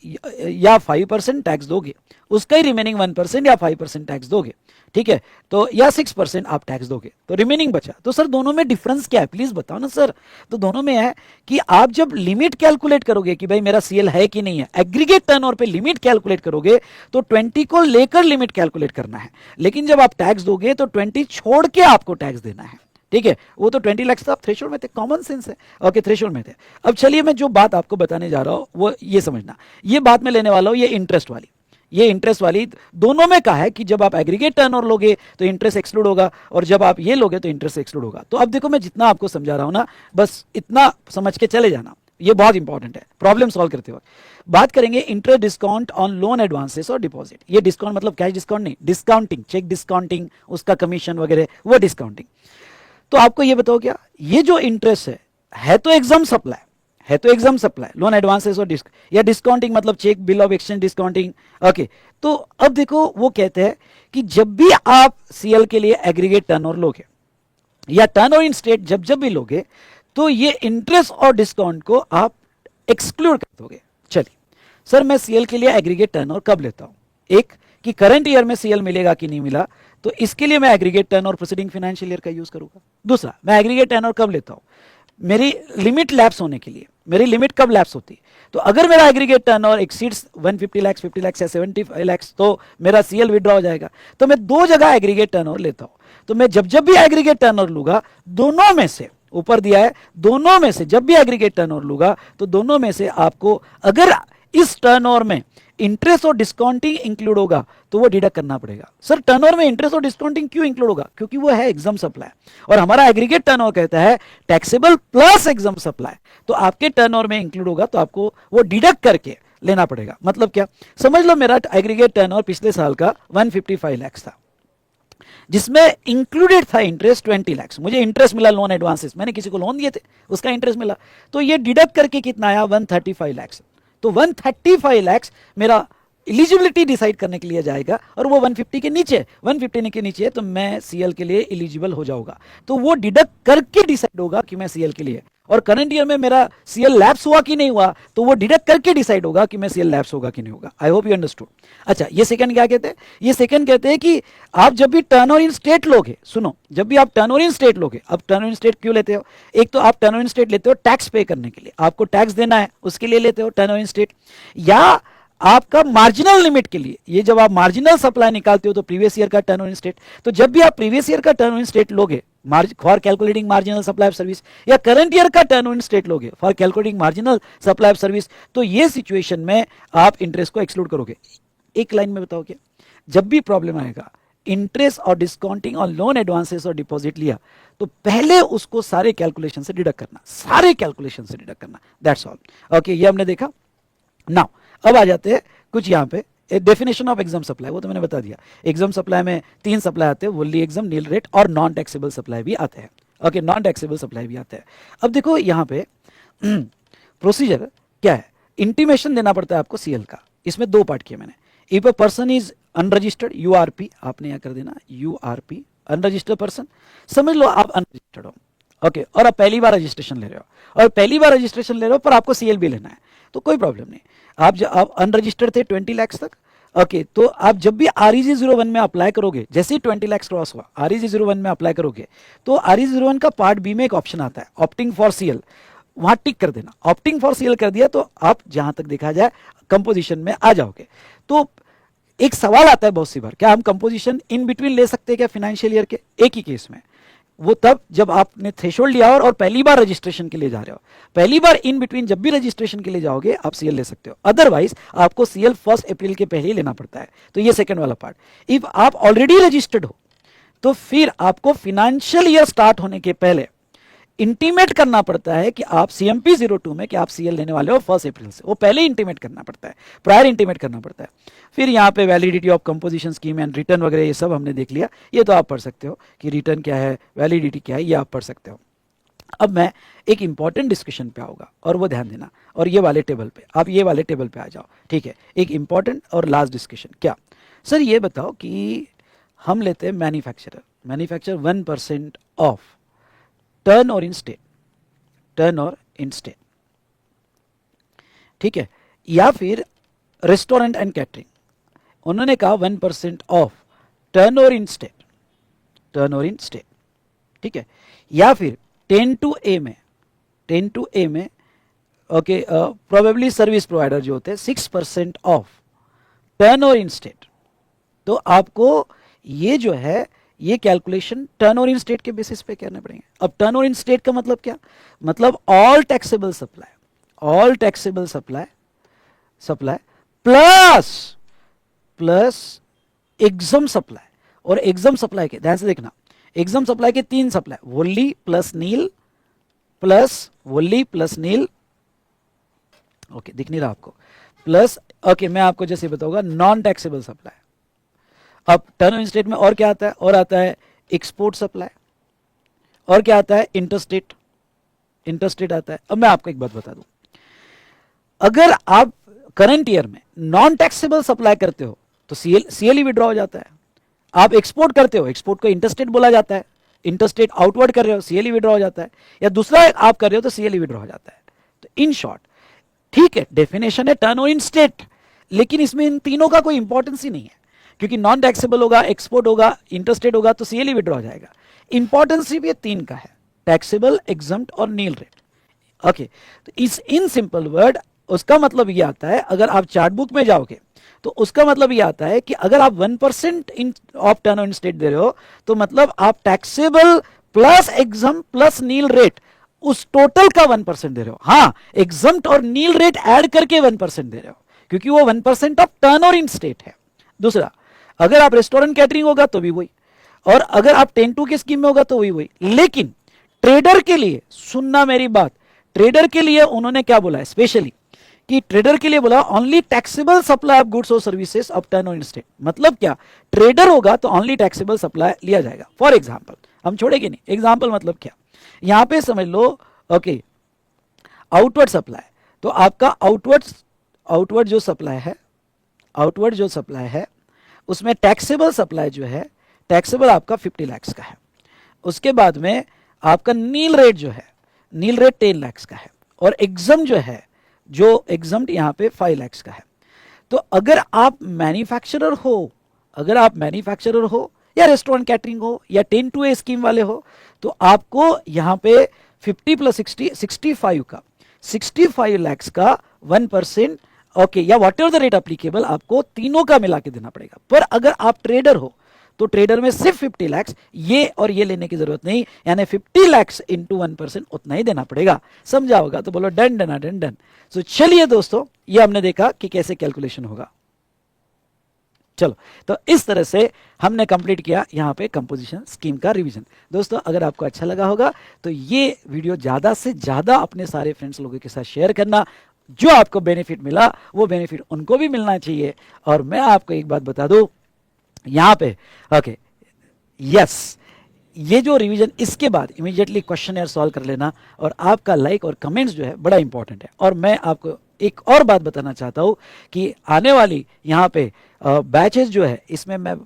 या 5% टैक्स दोगे, उसका ही रिमेनिंग 1% या 5% टैक्स दोगे। ठीक है, तो या 6% आप टैक्स दोगे तो रिमेनिंग बचा। तो सर दोनों में डिफरेंस क्या है, प्लीज बताओ ना सर। तो दोनों में है कि आप जब लिमिट कैलकुलेट करोगे कि भाई मेरा सीएल है कि नहीं है, एग्रीगेट टर्नओवर पे लिमिट कैलकुलेट करोगे तो 20 को लेकर लिमिट कैलकुलेट करना है, लेकिन जब आप टैक्स दोगे तो 20 छोड़ के आपको टैक्स देना है। ठीक है, वो तो 20 लाख आप थ्रेशोल्ड में थे, कॉमन सेंस है। ओके, थ्रेशोल्ड में थे। अब चलिए मैं जो बात आपको बताने जा रहा हूं वो ये समझना, ये बात मैं लेने वाला हूं ये इंटरेस्ट वाली, ये इंटरेस्ट वाली दोनों में कहा है कि जब आप एग्रीगेट टर्नओवर लोगे तो इंटरेस्ट एक्सक्लूड होगा, और जब आप ये लोगे तो इंटरेस्ट एक्सक्लूड होगा। तो अब देखो मैं जितना आपको समझा रहा हूं ना, बस इतना समझ के चले जाना, ये बहुत इंपॉर्टेंट है प्रॉब्लम सॉल्व करते वक्त। बात करेंगे interest discount on loan advances और डिपॉजिट। ये डिस्काउंट मतलब कैश डिस्काउंट नहीं, डिस्काउंटिंग, चेक डिस्काउंटिंग, उसका कमीशन वगैरह, वो डिस्काउंटिंग। तो आपको ये बताओ क्या ये जो इंटरेस्ट है तो एग्जाम सप्लाई, है तो एग्जाम सप्लाई, लोन एडवांसेस और या डिस्काउंटिंग मतलब check bill of exchange discounting. Okay, तो अब देखो वो कहते हैं कि जब भी आप सीएल के लिए एग्रीगेट टर्नओवर लोगे या टर्नओवर इन स्टेट जब जब भी लोगे, तो ये इंटरेस्ट और डिस्काउंट को आप एक्सक्लूड कर दोगे। चलिए सर, मैं सीएल के लिए एग्रीगेट टर्नओवर कब लेता हूं? एक कि करंट ईयर में सीएल मिलेगा कि नहीं मिला, तो इसके लिए मैं aggregate turnover preceding financial year का यूज करूंगा। दूसरा, मैं एग्रीगेट टर्नओवर कब लेता हूं? मेरी लिमिट लैप्स होने के लिए। मेरी लिमिट कब लैप्स होती है? तो अगर मेरा aggregate turnover exceeds 150 lakh, 50 lakh या 75 लाख, तो मेरा सीएल विड्रॉ हो जाएगा। तो मैं दो जगह एग्रीगेट टर्नओवर लेता हूं। तो मैं जब जब भी एग्रीगेट टर्नओवर लूंगा, दोनों में से, ऊपर दिया है, दोनों में से जब भी एग्रीगेट टर्नओवर लूंगा तो दोनों में से आपको अगर इस टर्नओवर में इंटरेस्ट और डिस्काउंटिंग इंक्लूड होगा तो वो डिडक्ट करना पड़ेगा। सर टर्नओवर में इंटरेस्ट और डिस्काउंटिंग क्यों इंक्लूड होगा? क्योंकि वो है एग्जाम सप्लाई, और हमारा एग्रीगेट टर्नओवर कहता है टैक्सेबल प्लस एग्जाम सप्लाई। तो आपके टर्नओवर में इंक्लूड होगा तो आपको वो डिडक्ट करके लेना पड़ेगा। मतलब क्या, समझ लो मेरा एग्रीगेट टर्नओवर पिछले साल का 155 लाख था, जिसमें इंक्लूडेड था इंटरेस्ट 20 लाख। मुझे इंटरेस्ट मिला लोन एडवांसेस, मैंने किसी को लोन दिए थे, उसका इंटरेस्ट मिला, तो ये डिडक्ट करके कितना आया? 135 लाख। तो 135 लाख मेरा एलिजिबिलिटी डिसाइड करने के लिए जाएगा, और वो 150 के नीचे, 150 के नीचे है तो मैं सीएल के लिए एलिजिबल हो जाऊंगा। तो वो डिडक्ट करके डिसाइड होगा कि मैं सीएल के लिए, और करंट ईयर में मेरा सीएल लैप्स हुआ कि नहीं हुआ तो वो डिडक्ट करके डिसाइड होगा कि मैं सीएल लैप्स होगा कि नहीं होगा। I hope you understood. अच्छा, ये सेकंड क्या कहते हैं? ये सेकंड कहते हैं कि आप जब भी टर्नओवर इन स्टेट लोगे, सुनो, जब भी आप टर्नओवर इन स्टेट लोगे, अब टर्नओवर इन स्टेट क्यों लेते हो? एक तो आप टर्नओवर इन स्टेट लेते हो टैक्स पे करने के लिए, आपको टैक्स देना है उसके लिए लेते हो टर्नओवर इन स्टेट, या आपका मार्जिनल लिमिट के लिए। ये जब आप मार्जिनल सप्लाई निकालते हो तो प्रीवियस ईयर का टर्नओवर इन स्टेट, तो जब भी आप प्रीवियस ईयर का टर्नओवर इन स्टेट लोगे for calculating marginal supply of service, या करंट ईयर का टर्नओवर इन स्टेट लोगे for calculating marginal supply of service, तो ये सिचुएशन में आप इंटरेस्ट को एक्सक्लूड करोगे। एक लाइन में बताओ क्या, जब भी प्रॉब्लम आएगा इंटरेस्ट और डिस्काउंटिंग और लोन एडवांसेस और डिपॉजिट लिया, तो पहले उसको सारे कैलकुलेशन से डिडक्ट करना, सारे कैलकुलेशन से डिडक्ट करना, दैट्स ऑल। ओके, ये हमने देखा। नाउ अब आ जाते हैं कुछ यहाँ पे डेफिनेशन ऑफ एग्जाम सप्लाई, वो तो मैंने बता दिया। एग्जाम सप्लाई में 3 सप्लाई आते हैं, वुली एग्जाम, नील रेट और नॉन टैक्सेबल सप्लाई भी आते हैं। ओके, नॉन टैक्सेबल सप्लाई भी आते हैं। अब देखो यहाँ पे प्रोसीजर क्या है, इंटीमेशन देना पड़ता है आपको सीएल का। इसमें 2 पार्ट किए मैंने। If a person is unregistered, URP आपने यहाँ कर देना, यूआरपी अनरजिस्टर्ड पर्सन, समझ लो आप अनरजिस्टर्ड हो, ओके, और आप पहली बार रजिस्ट्रेशन ले रहे हो, और पहली बार रजिस्ट्रेशन ले रहे हो पर आपको सीएल भी लेना है, तो कोई प्रॉब्लम नहीं। आप अनरजिस्टर्ड थे 20 लाख तक, ओके, तो आप जब भी REG 01 में अप्लाई करोगे, जैसे ही 20 लाख क्रॉस हुआ REG 01 में अप्लाई करोगे, तो REG 01 का पार्ट बी में एक ऑप्शन आता है ऑप्टिंग फॉर सीएल, वहां टिक कर देना। ऑप्टिंग फॉर सीएल कर दिया तो आप जहां तक देखा जाए कंपोजिशन में आ जाओगे। तो एक सवाल आता है बहुत सी बार, क्या हम कंपोजिशन इन बिटवीन ले सकते हैं क्या फाइनेंशियल ईयर के? एक ही केस में, वो तब जब आपने थ्रेशोल्ड लिया और पहली बार रजिस्ट्रेशन के लिए जा रहे हो। पहली बार इन बिटवीन जब भी रजिस्ट्रेशन के लिए जाओगे आप सीएल ले सकते हो, अदरवाइज आपको सीएल 1 अप्रैल के पहले ही लेना पड़ता है। तो ये सेकंड वाला पार्ट। इफ आप ऑलरेडी रजिस्टर्ड हो तो फिर आपको फाइनेंशियल ईयर स्टार्ट होने के पहले इंटीमेट करना पड़ता है कि आप CMP 02 में कि आप सीएल लेने वाले हो 1 अप्रैल से, वो पहले इंटीमेट करना पड़ता है, प्रायर इंटीमेट करना पड़ता है। फिर यहाँ पे validity of composition scheme and return वगैरह ये सब हमने देख लिया, ये तो आप पढ़ सकते हो कि रिटर्न क्या है, वैलिडिटी क्या है, ये आप पढ़ सकते हो। अब मैं एक इंपॉर्टेंट डिस्कशन पे आऊंगा और वो ध्यान देना, और ये वाले टेबल पे, आप ये वाले टेबल पे आ जाओ, ठीक है। एक इंपॉर्टेंट और लास्ट डिस्कशन क्या, सर ये बताओ कि हम लेते हैं मैन्युफैक्चरर 1% ऑफ टर्न और इन स्टेट, टर्न और इन स्टेट, ठीक है, या फिर रेस्टोरेंट एंड कैटरिंग, उन्होंने कहा 1% ऑफ टर्न और इन स्टेट, टर्न और इन स्टेट, ठीक है, या फिर 10 to A में, 10 to A में, ओके, प्रोबेबली सर्विस प्रोवाइडर जो होते हैं 6% ऑफ टर्न और इन स्टेट। तो आपको ये जो है ये कैलकुलेशन टर्न और इन स्टेट के बेसिस पे करने पड़ेंगे। अब टर्न और इन स्टेट का मतलब क्या, मतलब all taxable supply, all taxable supply plus plus exempt supply. और एग्जाम सप्लाई के ध्यान से देखना, एग्जाम सप्लाई के 3 सप्लाई, वोल्ली प्लस नील प्लस वोल्ली प्लस नील, ओके दिख नहीं रहा आपको, प्लस ओके मैं आपको जैसे बताऊंगा नॉन टैक्सेबल सप्लाई। अब टर्न स्टेट में और क्या आता है, और आता है एक्सपोर्ट सप्लाई, और क्या आता है इंटरस्टेट, इंटरस्टेट आता है। अब मैं आपको एक बात बता दूं, अगर आप करंट ईयर में नॉन टैक्सेबल सप्लाई करते हो तो सीएलई विड्रॉ हो जाता है। आप एक्सपोर्ट करते हो, एक्सपोर्ट को इंटरस्टेट बोला जाता है, इंटरस्टेट आउटवर्ड कर रहे हो सीएलई विड्रॉ हो जाता है, या दूसरा आप कर रहे हो तो सीएलई विड्रॉ हो जाता है। तो इन शॉर्ट ठीक है, डेफिनेशन है टर्न इन स्टेट, लेकिन इसमें इन तीनों का कोई इंपॉर्टेंस ही नहीं है, क्योंकि नॉन टैक्सेबल होगा, एक्सपोर्ट होगा, इंटरस्टेट होगा तो सीएलई विड्रॉ हो जाएगा। इंपॉर्टेंस सिर्फ ये 3 का है, टैक्सेबल, एग्जम्प्ट और नील रेट। ओके, तो इस इन सिंपल वर्ड उसका मतलब ये आता है, अगर आप चार्ट बुक में जाओगे तो उसका मतलब ये आता है कि अगर आप 1% in of turn in state दे रहे हो तो मतलब आप taxable plus exempt plus nil rate उस टोटल का 1% दे रहे हो। हाँ, एग्जम्प्ट और नील रेट ऐड करके 1% दे रहे हो, क्योंकि वो 1% ऑफ टर्न इन स्टेट है। दूसरा, अगर आप रेस्टोरेंट कैटरिंग होगा तो भी वही, और अगर आप 10-2 की स्कीम में होगा तो वही। लेकिन ट्रेडर के लिए सुनना मेरी बात, ट्रेडर के लिए उन्होंने क्या बोला है स्पेशली, कि ट्रेडर के लिए बोला only taxable supply of goods और services of turn in state. मतलब क्या, ट्रेडर होगा तो ओनली टैक्सेबल सप्लाई लिया जाएगा। फॉर एग्जांपल, हम छोड़ेंगे नहीं, एग्जांपल मतलब क्या, यहां पे समझ लो ओके आउटवर्ड सप्लाई, तो आपका आउटवर्ड जो सप्लाई है, आउटवर्ड जो सप्लाई है उसमें टैक्सेबल सप्लाई जो है, टैक्सेबल आपका 50 लाख का है। उसके बाद में आपका नील रेट जो है, नील रेट 10 लाख का है, और एग्जाम जो है, जो एग्जाम यहां पे 5 लाख का है। तो अगर आप मैन्युफैक्चरर हो, अगर आप मैन्युफैक्चरर हो या रेस्टोरेंट कैटरिंग हो या 10-2 स्कीम वाले हो, तो आपको यहां पे 50 प्लस 60 65 का 65 लाख का 1% ओके या what ever the rate applicable आपको तीनों का मिला के देना पड़ेगा। पर अगर आप ट्रेडर हो तो ट्रेडर में सिर्फ 50 लाख, ये और ये लेने की जरूरत नहीं, यानी 50 लाख इंटू 1% उतना ही देना पड़ेगा। समझा होगा तो बोलो डन डन डन डन। तो चलिए दोस्तों, ये हमने देखा कि कैसे कैलकुलेशन होगा। चलो, तो इस तरह से हमने कंप्लीट किया यहाँ पे कंपोजिशन स्कीम का रिवीजन। दोस्तों, अगर आपको अच्छा लगा होगा तो ये वीडियो ज़्यादा से ज़्यादा अपने सारे फ्रेंड्स लोगों के साथ शेयर करना। जो आपको बेनिफिट मिला वो बेनिफिट उनको भी मिलना चाहिए। और मैं आपको एक बात बता दूं यहाँ पे, ओके यस, ये जो रिवीजन इसके बाद इमीडिएटली क्वेश्चन सॉल्व कर लेना, और आपका लाइक और कमेंट्स जो है बड़ा इंपॉर्टेंट है। और मैं आपको एक और बात बताना चाहता हूँ कि आने वाली यहाँ पे बैचेस जो है, इसमें मैं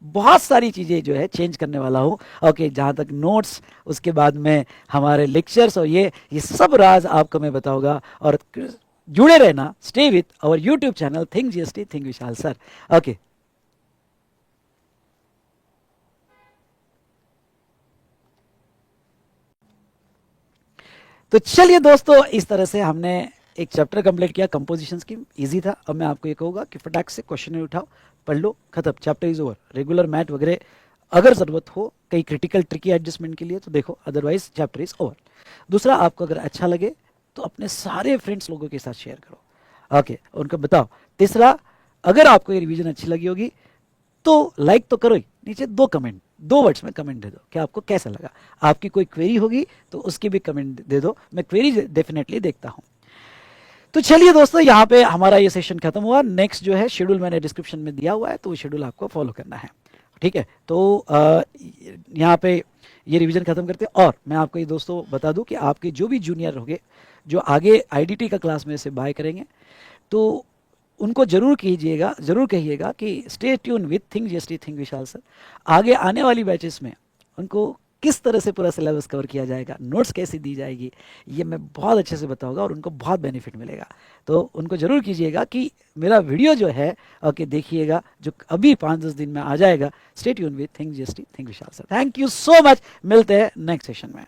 बहुत सारी चीज़ें जो है चेंज करने वाला हूँ। ओके, जहाँ तक नोट्स, उसके बाद में हमारे लेक्चर्स और ये सब राज आपको मैं बताऊंगा। और जुड़े रहना, stay with our YouTube channel think GST think Vishal sir. Okay, तो चलिए दोस्तों, इस तरह से हमने एक चैप्टर कंप्लीट किया कंपोजिशन स्कीम। इजी था। अब मैं आपको ये कहूँगा कि फटाक से क्वेश्चन उठाओ, पढ़ लो, खत्म, chapter is over. Regular math वगैरह अगर ज़रूरत हो कई क्रिटिकल ट्रिकी एडजस्टमेंट के लिए तो देखो, अदरवाइज चैप्टर इज ओवर। दूसरा, आपको अगर अच्छा लगे तो अपने सारे फ्रेंड्स लोगों के साथ शेयर करो, ओके, उनको बताओ। तीसरा, अगर आपको ये रिवीजन अच्छी लगी होगी तो लाइक तो करो ही, नीचे 2 कमेंट, 2 वर्ड्स में कमेंट दे दो कि आपको कैसा लगा। आपकी कोई क्वेरी होगी तो उसकी भी कमेंट दे दो, मैं क्वेरी डेफिनेटली देखता हूं। तो चलिए दोस्तों, यहाँ पे हमारा ये सेशन खत्म हुआ। नेक्स्ट जो है शेड्यूल मैंने डिस्क्रिप्शन में दिया हुआ है, तो वो शेड्यूल आपको फॉलो करना है, ठीक है। तो यहाँ पे ये रिवीजन खत्म करते हैं। और मैं आपको ये दोस्तों बता दूं कि आपके जो भी जूनियर होंगे जो आगे आईडीटी का क्लास में से बाय करेंगे, तो उनको जरूर कीजिएगा, जरूर कहिएगा कि stay tune with think GST think Vishal sir. आगे आने वाली बैचेस में उनको किस तरह से पूरा सिलेबस कवर किया जाएगा, नोट्स कैसे दी जाएगी, ये मैं बहुत अच्छे से बताऊंगा और उनको बहुत बेनिफिट मिलेगा। तो उनको जरूर कीजिएगा कि मेरा वीडियो जो है ओके देखिएगा, जो अभी 5-10 दिन में आ जाएगा। Stay tune with think GST think Vishal sir. Thank you so much, मिलते हैं नेक्स्ट सेशन में।